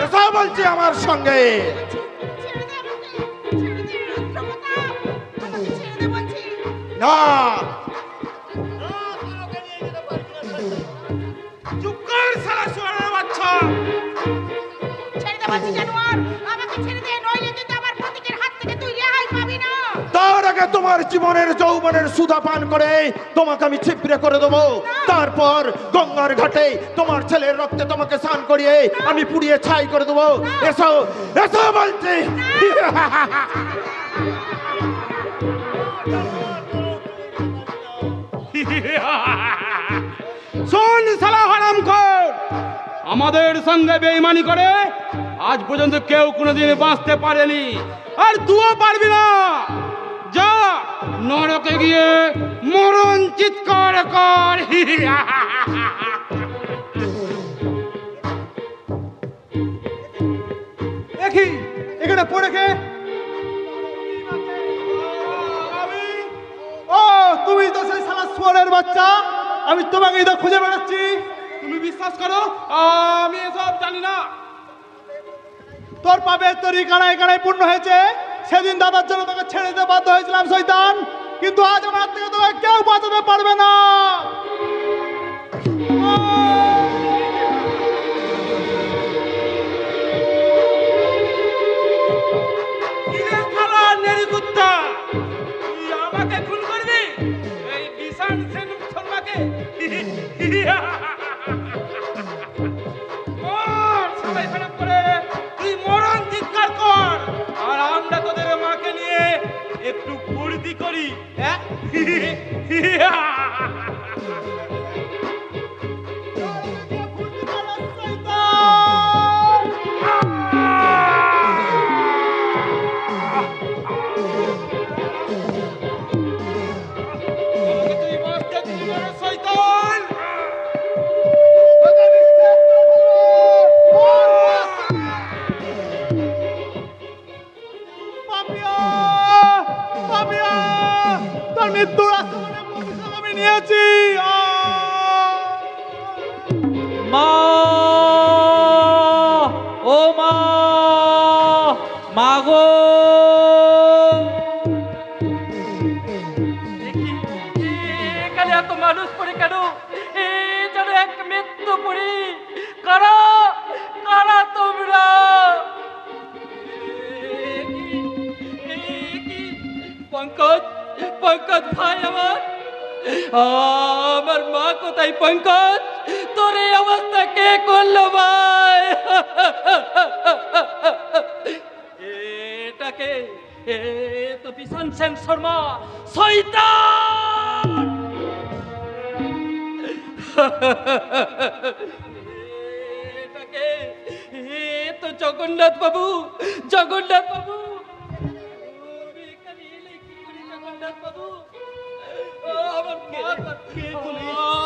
এসো বলছি আমার সঙ্গে। ছেড়ে দে আমাকে, ছেড়ে দে রুদ্রপ্রতাপ, আমাকে ছেড়ে দে বলছি। না, চুপ কর শালা শুয়োরের বাচ্চা। ছেড়ে দে বলছি জানোয়ার, আমাকে ছেড়ে দে, নইলে কিন্তু আমার প্রতীকের হাত থেকে তুই রেহাই পাবি না। তার আগে তোমার জীবনের যৌবনের সুধা পান করে তোমাকে আমি ছিপড়ে করে দেবো। তারপর গঙ্গার ঘাটে তোমার ছেলের রক্তে তোমাকে স্নান করিয়ে আমি পুড়িয়ে ছাই করে দেবো। এসো এসো বলছি। শোন শালা হারামখোর, আমাদের সঙ্গে বেঈমানি করে আজ পর্যন্ত কেউ কোনোদিন বাঁচতে পারেনি, আর তুইও পারবি না। যা নরকে গিয়ে মরণ চিৎকার কর। দেখি এখানে পড়ে কে? ও তুমি তো সেই শালা শুয়োরের বাচ্চা, আমি তোমাকে তো খুঁজে বেড়াচ্ছি। তুমি বিশ্বাস করো আমি এসব জানি না। তোর পাপের তরি কানায় কানায় পূর্ণ হয়েছে। সেদিন দাদার জন্য তোকে ছেড়ে দিতে বাধ্য হয়েছিলাম শয়তান, কিন্তু আজ আমার থেকে তোকে কেউ বাঁচাতে পারবে না। আমাকে খুন করবি এই বিশান সেন শর্মাকে? সবাই খারাপ করে তুই মরণ চিৎকার কর, আর আমরা তোদের মাকে নিয়ে একটু ফুর্তি করি। তুই বাঁচতে দিবি না রে শয়তান! পাপিয়া! পাপিয়া! তোর মৃত্যুর আশ্রমে প্রতিশোধ আমি নিয়েছি। মা, ও মা, মাগো, এখানে এত মানুষ পড়ে কেন? এ যেন এক মৃত্যু পড়ি। কারা কারা তোমরা? পঙ্কজ, পঙ্কজ ভাই আমার, আমার মা কোথায়? পঙ্কজ, তোর এই অবস্থা কে করলো ভাই? এটাকে এ তো বিশান সেন শর্মা, শয়তান! এটাকে এ তো জগন্নাথ বাবু, জগন্নাথ বাবু। এখানে এলে কি করি জগন্নাথ বাবু?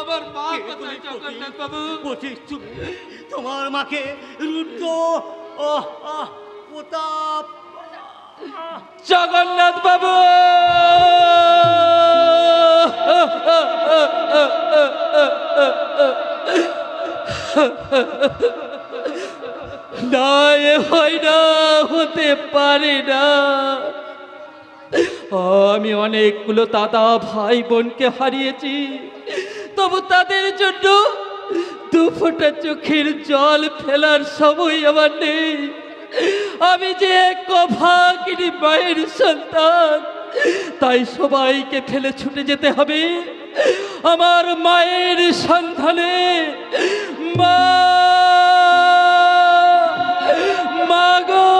আমার মা কোথায় জগন্নাথ বাবু? তোমার মাকে রুদ্র প্রতাপ জগন্নাথ বাবু, না, এ হয় না, হতে পারে না। আমি অনেকগুলো দাদা ভাই বোনকে হারিয়েছি, তবু তাদের জন্য দু ফোঁটা চোখের জল ফেলার সময় আমার নেই। আমি যে এক অভাগিনী মায়ের সন্তান, তাই সবাইকে ফেলে ছুটে যেতে হবে আমার মায়ের সন্ধানে। মা, মাগো,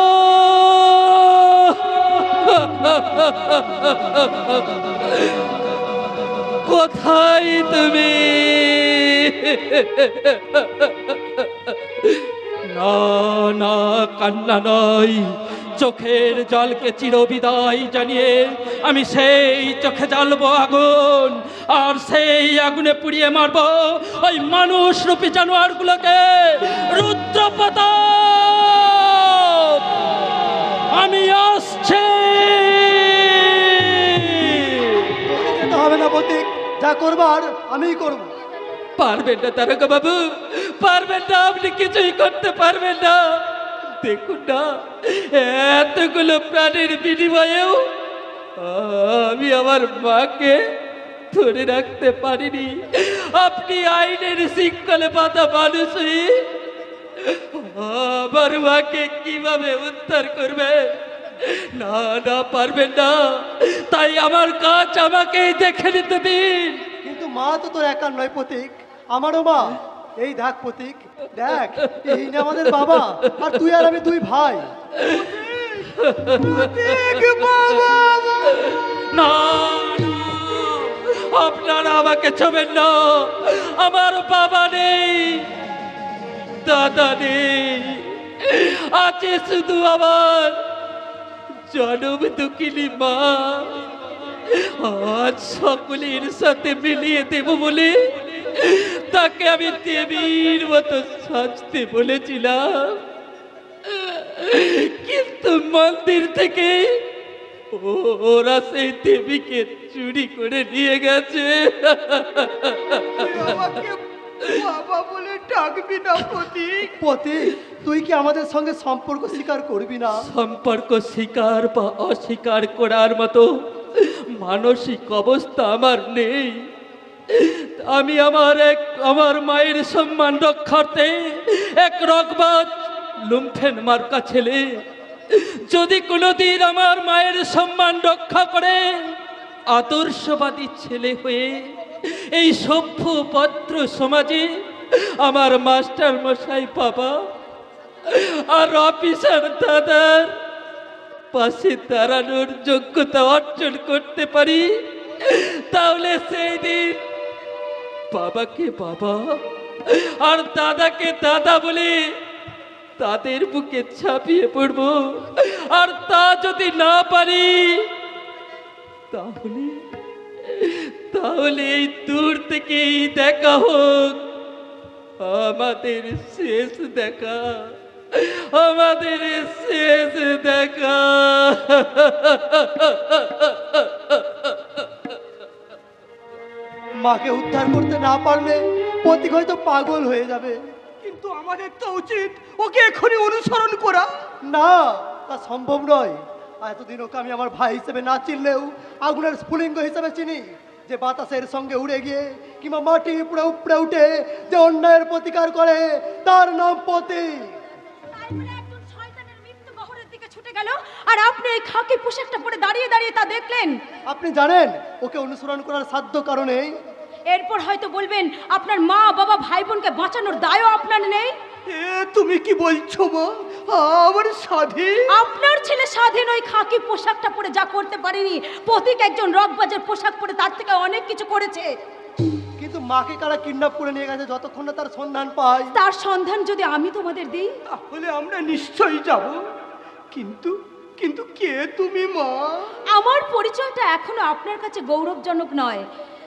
কোথায় তুমি? না না, কান্না নয়, চোখের জলকে চিরবিদায় জানিয়ে আমি সেই চোখে জ্বালবো আগুন, আর সেই আগুনে পুড়িয়ে মারবো ওই মানুষ রূপী জানোয়ারগুলোকে। রুদ্রপ্রতাপ, আমি আসছি। হবে না প্রতীক, যা করবার আমিই করব। পারবেন না তারকা বাবু, পারবেন না, আপনি কিছুই করতে পারবেন না। দেখুন না, এতগুলো প্রাণের বিনিময়েও আমি আমার মাকে ধরে রাখতে পারিনি। আপনি আইনের শৃঙ্খলে বাঁধা মানুষ হয়ে আমার মাকে কিভাবে উদ্ধার করবেন? না না, পারবেন না। তাই আমার কাজ আমাকেই দেখে নিতে দিন। কিন্তু মা তো তোর একার নয় প্রতীক, আমারও মা। এই দেখ প্রতীক, দেখ, এই না আমাদের বাবা, আর তুই আর আমি দুই ভাই। না, আপনারা আমাকে ছোবেন না। আমার বাবা নেই, দাদা নেই, আছে শুধু আমার জনম দুঃখিনী মা। আজ সকলের সাথে মিলিয়ে দেব বলে তাকে আমি দেবীর মতো সাজতে বলেছিলাম, কিন্তু মন্দির থেকে ওরা সেই দেবীকে চুরি করে নিয়ে গেছে। বাবা বলে ডাকবি না প্রতীক? প্রতীক, তুই কি আমাদের সঙ্গে সম্পর্ক স্বীকার করবি না? সম্পর্ক স্বীকার বা অস্বীকার করার মতো মানসিক অবস্থা আমার নেই। আমি আমার মায়ের সম্মান রক্ষার্থে এক রগবাজ লুম্ফেন মার্কা ছেলে যদি কোনোদিন আমার মায়ের সম্মান রক্ষা করে আদর্শবাদী ছেলে হয়ে এই সভ্য ভদ্র সমাজে আমার মাস্টার মশাই বাবা আর অফিসার দাদার পাশে দাঁড়ানোর যোগ্যতা অর্জন করতে পারি, তাহলে সেই দিন বাবাকে বাবা আর দাদাকে দাদা বলে তাদের বুকে ছাপিয়ে পড়ব। আর তা যদি না পারি তাহলে তাহলে এই দূর থেকেই দেখা হোক আমাদের শেষ দেখা, আমাদের শেষ দেখা। মাকে উদ্ধার করতে না পারলে প্রতীক হয়তো পাগল হয়ে যাবে। কিন্তু আমাদের তো উচিত ওকে এখনই অনুসরণ করা। না, তা সম্ভব নয়। এতদিন ওকে আমি আমার ভাই হিসেবে না চিনলেও আগুনের স্ফুলিঙ্গ হিসেবে চিনি, যে বাতাসের সঙ্গে উড়ে গিয়ে কিংবা মাটি উপড়ে উপড়ে উঠে যে অন্যায়ের প্রতিকার করে, তার নাম প্রতীক। তাই বলে একজন শয়তানের মৃত্যু গহরের দিকে ছুটে গেল, আর আপনি এই খাকি পোশাকটা পরে দাঁড়িয়ে দাঁড়িয়ে তা দেখলেন। আপনি জানেন ওকে অনুসরণ করার সাধ্য কারণে? এরপর হয়তো বলবেন আপনার মা বাবা ভাই বোনকে বাঁচানোর দায়ও আপনার নেই। তুমি কি বলছো মা? আমার স্বাধীন? আপনার ছেলে স্বাধীন ওই খাকি পোশাকটা পরে যা করতে পারেনি, প্রতীক একজন রকবাজের পোশাক পরে তার থেকে অনেক কিছু করেছে। কিন্তু মাকে কারা কিডন্যাপ করে নিয়ে গেছে যতক্ষণ না তার সন্ধান পাই? তার সন্ধান যদি আমি তোমাদের দিই তাহলে আমরা নিশ্চয়ই যাব। কিন্তু কিন্তু কে তুমি মা? আমার পরিচয়টা এখনো আপনার কাছে গৌরবজনক নয়,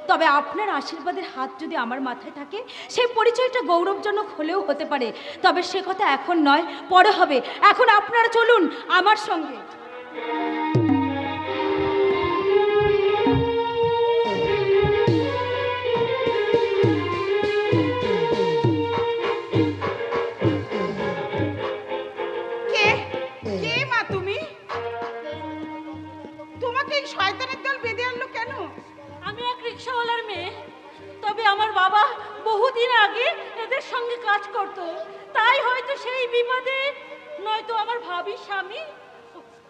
তবে আপনার আশীর্বাদের হাত যদি আমার মাথায় থাকে সেই পরিচয়টা গৌরবজনক হলেও হতে পারে। তবে সে কথা এখন নয়, পরে হবে। এখন আপনারা চলুন আমার সঙ্গে। কে কে মা তুমি? তোমাকে এই শয়তানের দল বেঁধে আনলো কেন? আমি এক রিক্সাওয়ালার মেয়ে, তবে আমার বাবা বহুদিন আগে এদের সঙ্গে কাজ করত, তাই হয়তো সেই বিপদে, নয়তো আমার ভাবির স্বামী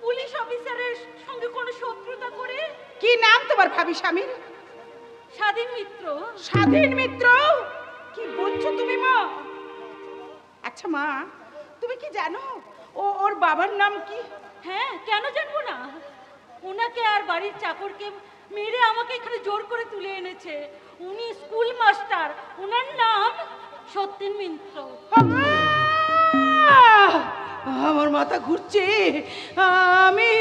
পুলিশ অফিসারের সঙ্গে কোনো শত্রুতা করে। কি নাম তোমার ভাবি স্বামীর? স্বাধীন মিত্র। স্বাধীন মিত্র? কি বলছো তুমি মা? আচ্ছা মা, তুমি কি জানো ওর বাবার নাম কি? হ্যাঁ, কেন জানবো না? ওনাকে আর বাড়ির চাকরকে মেরে আমাকে এখানে জোর করে তুলে এনেছে। উনি স্কুল মাস্টার, ওনার নাম সত্যেন মিত্র। আমার মাথা ঘুরছে। আমি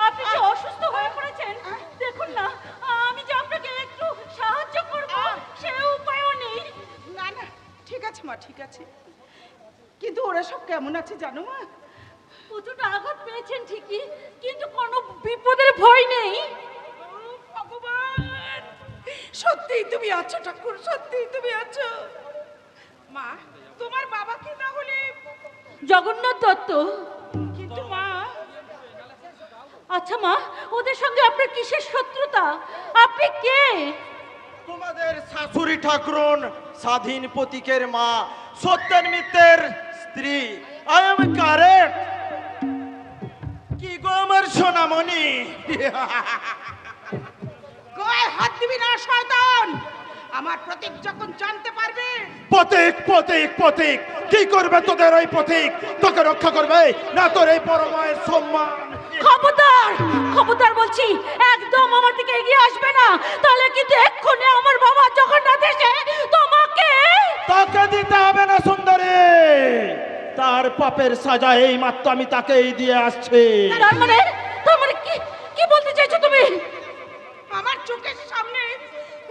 আপনি কি অসুস্থ হয়ে পড়েছেন? দেখুন না, আমি যে আপনাকে একটু সাহায্য করব সে উপায়ও নেই। না না, ঠিক আছে মা, ঠিক আছে। কিন্তু ওরা সব কেমন আছে জানো মা? প্রচুর আঘাত পেয়েছেন ঠিকই, কিন্তু কোনো বিপদের ভয় নেই। ভগবান, সত্যিই তুমি আছো ঠাকুর, সত্যিই তুমি আছো। মা, তোমার বাবা কি তাহলে? জগন্নাথ দত্ত। কিন্তু মা, আচ্ছা মা, ওদের সঙ্গে আপনার কিসের শত্রুতা? আপনি কে? তোমাদের শাশুড়ি ঠাকুরন স্বাধীন প্রতীকের মা, সত্যেন মিত্রের স্ত্রী। I am correct? কি গো আমার সোনামণি? গায়ে হাত দিবি না শয়তান। আমার প্রতীক যখন জানতে পারবে। প্রতীক প্রতীক প্রতীক কি করবে তোদের ওই প্রতীক? তোকে রক্ষা করবে না তোর এই পরমায়ের সম্মান? খবরদার, খবরদার বলছি, একদম আমার দিকে এগিয়ে আসবে না, তাহলে কিন্তু এক্ষুনি আমার বাবা জগন্নাথ এসে তোমাকে। তাকে দিতে হবে না সুন্দরী, তার পাপের সাজা এই মাত্র আমি তাকেই দিয়ে আসছি। তার মানে কি কি বলতে চাইছো তুমি? আমার চোখের সামনে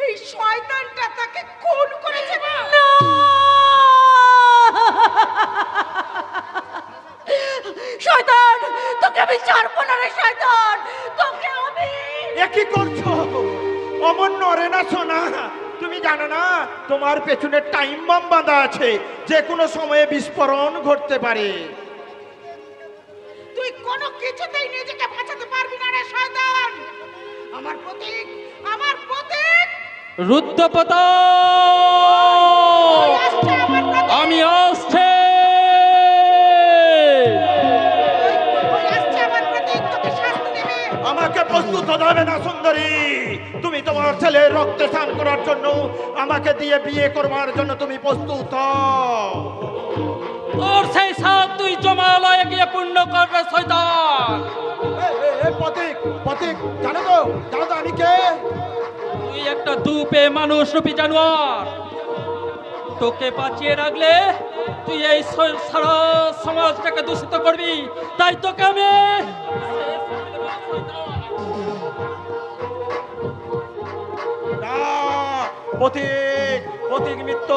এই শয়তানটা তাকে খুন করেছে মা। শয়তান, তোকে আমি ছাড়বো না রে শয়তান, তোকে আমি। এ কি করছো? অমন নরে না সোনা, তুমি জানো না তোমার পেছনে টাইম বম বাঁধা আছে, যে কোনো সময়ে বিস্ফোরণ ঘটতে পারে। তুই কোনো কিছুতেই নিজেকে বাঁচাতে পারবি না রে শয়তান। আমার প্রতীক, আমার প্রতীক। রুদ্রপতা, আসছে আমার প্রতীক। আমি আসছে। ওই আসছে আমার প্রতীক, তোকে শাস্তি দেবে। আমাকে প্রস্তুত হতে হবে না সুন্দরী, তুমি তোমার ছেলের রক্তে স্নান করার জন্য, আমাকে দিয়ে বিয়ে করবার জন্য তুমি প্রস্তুত হও। তোর সেই সাপ তুই জমালয়ে গিয়ে পূর্ণ করবে শয়তান। পথিক পথিক, জানো তো আমি কে? তুই একটা দুপে মানুষ রূপী জানোয়ার। তোকে বাঁচিয়ে রাখলে তুই এই সারা সমাজটাকে দূষিত করবি, তাই তোকে আমি না, পথিক পথিক মিত্র,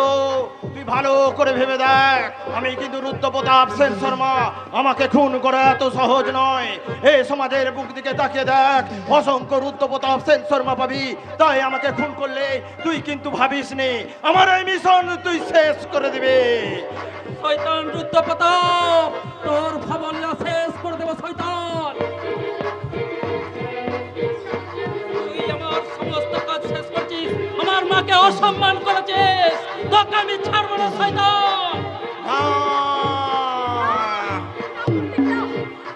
তুই ভালো করে ভেবে দেখ, আমি কিন্তু রুদ্রপ্রতাপ সেন শর্মা। আমাকে খুন করা এত সহজ নয়। এই সমাজের বুক দিকে তাকিয়ে দেখ, অসংখ্য রুদ্রপ্রতাপ সেন শর্মা পাবি। তাই আমাকে খুন করলে তুই কিন্তু ভাবিস নি আমার এই মিশন তুই শেষ করে দিবে। শয়তান রুদ্রপ্রতাপ, তোর ভাবনা শেষ করে দেব শয়তান। তুই আমার সমস্ত কাজ শেষ করছিস, আমার মাকে অসম্মান করেছিস, তোকে আমি ছাড়বো না শয়তান।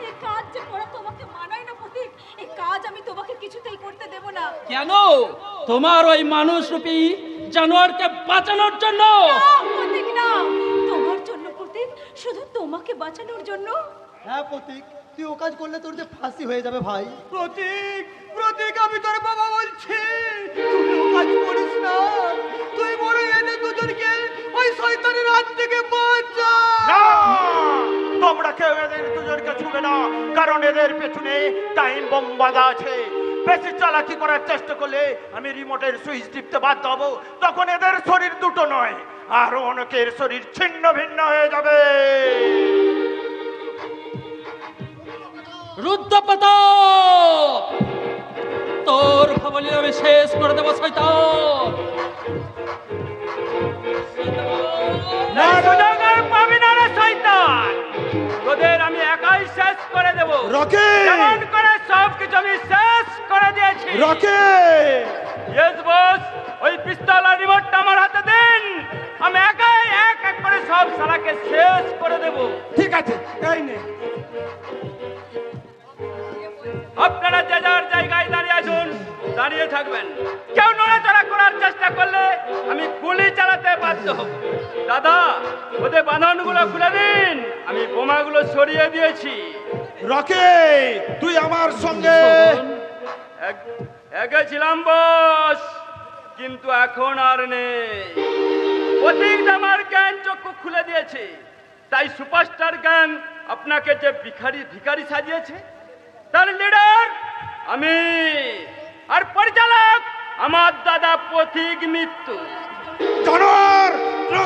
এই কাজ যে করা তোমাকে মানায় না প্রতীক, এই কাজ আমি তোমাকে কিছুতেই করতে দেব না। কেন? তোমার ওই মানুষ রূপী জানোয়ারকে বাঁচানোর জন্য। প্রতীক না, তোমার জন্য প্রতীক, শুধু তোমাকে বাঁচানোর জন্য। হ্যাঁ প্রতীক, তুই ও কাজ করলে তোর যে ফাঁসি হয়ে যাবে ভাই। প্রতীক, প্রতীক, আমি তোর বাবা বলছি, তুই ও কাজ করিস না। তুই বড় এদের দুজনকে ওই শয়তানের হাত থেকে বাঁচা। না, তোমরা কেউ এদের দুজনকে ছুবে না, কারণ এদের পেছনে টাইম বোম বাঁধা আছে। বেশি চালাকি করার চেষ্টা করলে আমি রিমোটের সুইচ টিপতে বাধ্য হব। তখন এদের শরীর দুটো নয়, আরো অনেকের শরীর ছিন্ন ভিন্ন হয়ে যাবে। রুদ্রপ্রতাপ, তোর ভাবলি আমি শেষ করে দেবো শয়তান। না, পাবি না রে শয়তান, তোদের আমি একাই শেষ করে দেব। রকি, যেমন করে সব কিছু আমি শেষ করে দিয়েছি। রকি, ইয়েস বস, ওই পিস্তল আর রিমোটটা আমার হাতে দিন, আমি একাই এক এক করে সব শালাকে শেষ করে দেব। ঠিক আছে, এই নে। আপনারা যে যার জায়গায় দাঁড়িয়ে আসুন, দাঁড়িয়ে থাকবেন। কেউ নড়াচড়া করার চেষ্টা করলে আমি গুলি চালাতে বাধ্য হব। দাদা, ওদের বাঁধনগুলো খুলে দিন, আমি বোমাগুলো সরিয়ে দিয়েছি। রকি, তুই আমার সঙ্গে ছিলাম বস, কিন্তু এখন আর নেই। অধিক আমার জ্ঞান চক্ষু খুলে দিয়েছে, তাই সুপারস্টার গ্যাং আপনাকে যে ভিখারি সাজিয়েছে, তার লিডার আমি, আর পরিচালক আমার দাদা পথিক মৃত্যু। জানোয়ার,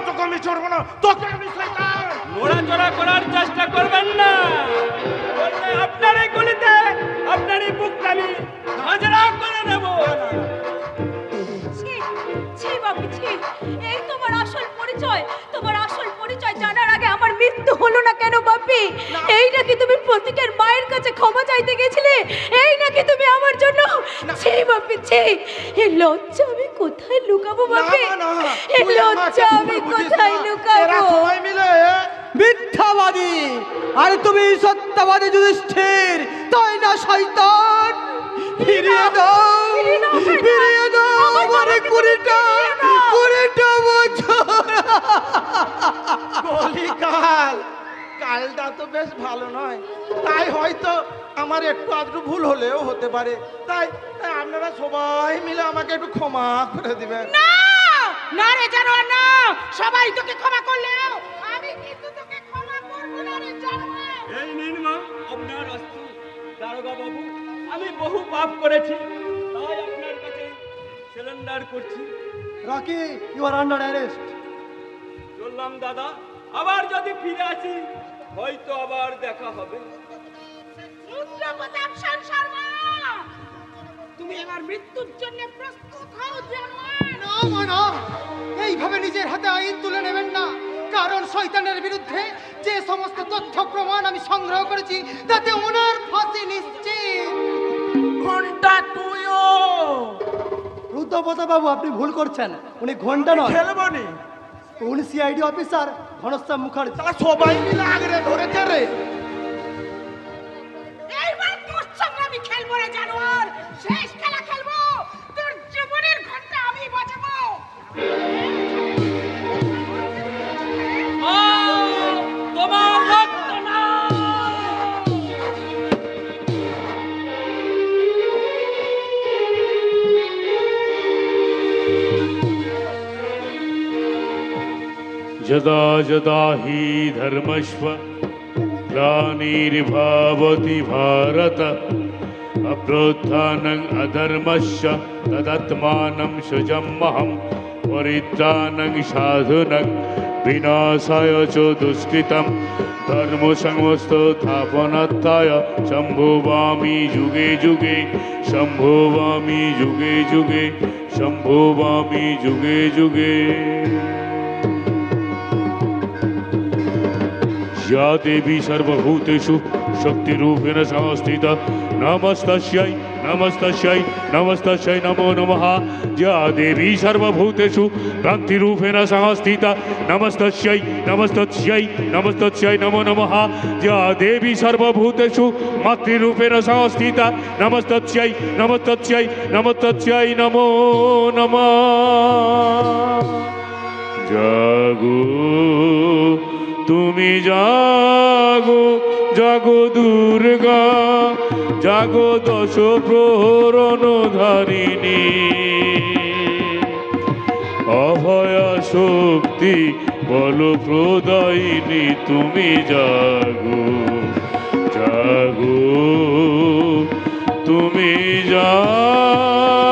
তোকে আমি ছাড়ব না, তোকে আমি শয়তান। নড়াচড়া করার চেষ্টা করবেন না, বললে আপনার এই গুলিতে আপনার এই বুকটা আমি ঝাঁঝরা করে দেব। ছি, ছি বাপু, ছি। এই তোমার আসল পরিচয়। তোমার আসল পরিচয় জানার আগে আমার মৃত্যু হলো না কেন বাপি? এই নাকি তুমি প্রতীকের মায়ের কাছে ক্ষমা চাইতে গেছিলে? এই নাকি তুমি আমার জন্য? ছি বাপি, ছি। এই লজ্জা আমি কোথায় লুকাবো বাপি? এই লজ্জা আমি কোথায় লুকাবো? সবাই মিলে মিথ্যাবাদী, আর তুমি সত্যবাদী যুধিষ্ঠির, তাই না শয়তান? ফিরিয়ে দাও, ফিরিয়ে দাও আমার 20টা বছর। কলিকাল, কালটা তো বেশ ভালো নয়, তাই হয়তো আমার একটু আধটু ভুল হলেও হতে পারে। তাই আপনারা সবাই মিলে আমাকে একটু ক্ষমা করে দিবেন। না, না রে জানোয়ার, না। সবাই তোকে ক্ষমা করলেও আমি কিন্তু তোকে ক্ষমা করব না রে জানোয়ার। এই নিন মা আপনার অস্ত্র। দারোগা বাবু, আমি বহু পাপ করেছি, তাই আপনার কাছে সিলিন্ডার করছি। Rocky, you are under arrest. চললাম দাদা, আবার যদি ফিরে আসি হয়তো আবার দেখা হবে। রুদ্রপ্রতাপ সেন শর্মা, তুমি আমার মৃত্যুর জন্য প্রস্তুত হও জানোয়ার। না মা, না, এইভাবে নিজের হাতে আইন তুলে নেবেন না। কারণ শয়তানের বিরুদ্ধে যে সমস্ত তথ্য প্রমাণ আমি সংগ্রহ করেছি, তাতে ওনার ফাঁসি নিশ্চিত। ঘন্টা তুইও রুদ্রপ্রতাপ বাবু, আপনি ভুল করছেন। উনি ঘন্টা নয়, খেলবো নি। উনি সিআইডি অফিসার ঘনশ্যাম মুখার্জি। তারা সবাই মিলে আগরে ধরেছে রে। এইবার তোর সঙ্গে আমি খেলবো রে জানোয়ার, শেষ খেলা খেলবো। তোর জীবনের ঘন্টা আমি বাজাবো। তোমার রক্ত না यदा यदा हि धर्मस्व ग्लानिर्भवति भारत अभ्युत्थानं अधर्मस्य तदात्मानं सृजम्यहं परित्राणं साधुनं विनाशाय च दुष्कृतं धर्मसंस्थापनार्थाय सम्भवामि युगे युगे सम्भवामि युगे युगे सम्भवामि युगे युगे। या देवी सर्वभूतेषु शक्तिरूपेण संस्थिता नमस्तस्यै नमस्तस्यै नमस्तस्यै नमो नमः। या देवी सर्वभूतेषु भक्तिरूपेण संस्थिता नमस्तस्यै नमस्तस्यै नमस्तस्यै नमो नमः। या देवी सर्वभूतेषु मातृरूपेण संस्थिता नमस्तस्यै नमस्तस्यै नमस्तस्यै नमो नमः। जागो তুমি জাগো জাগো দুর্গা জাগো দশ প্রহরণ ধারিণী অভয়া শক্তি বল প্রদায়িনী তুমি জাগো জাগো তুমি জাগো।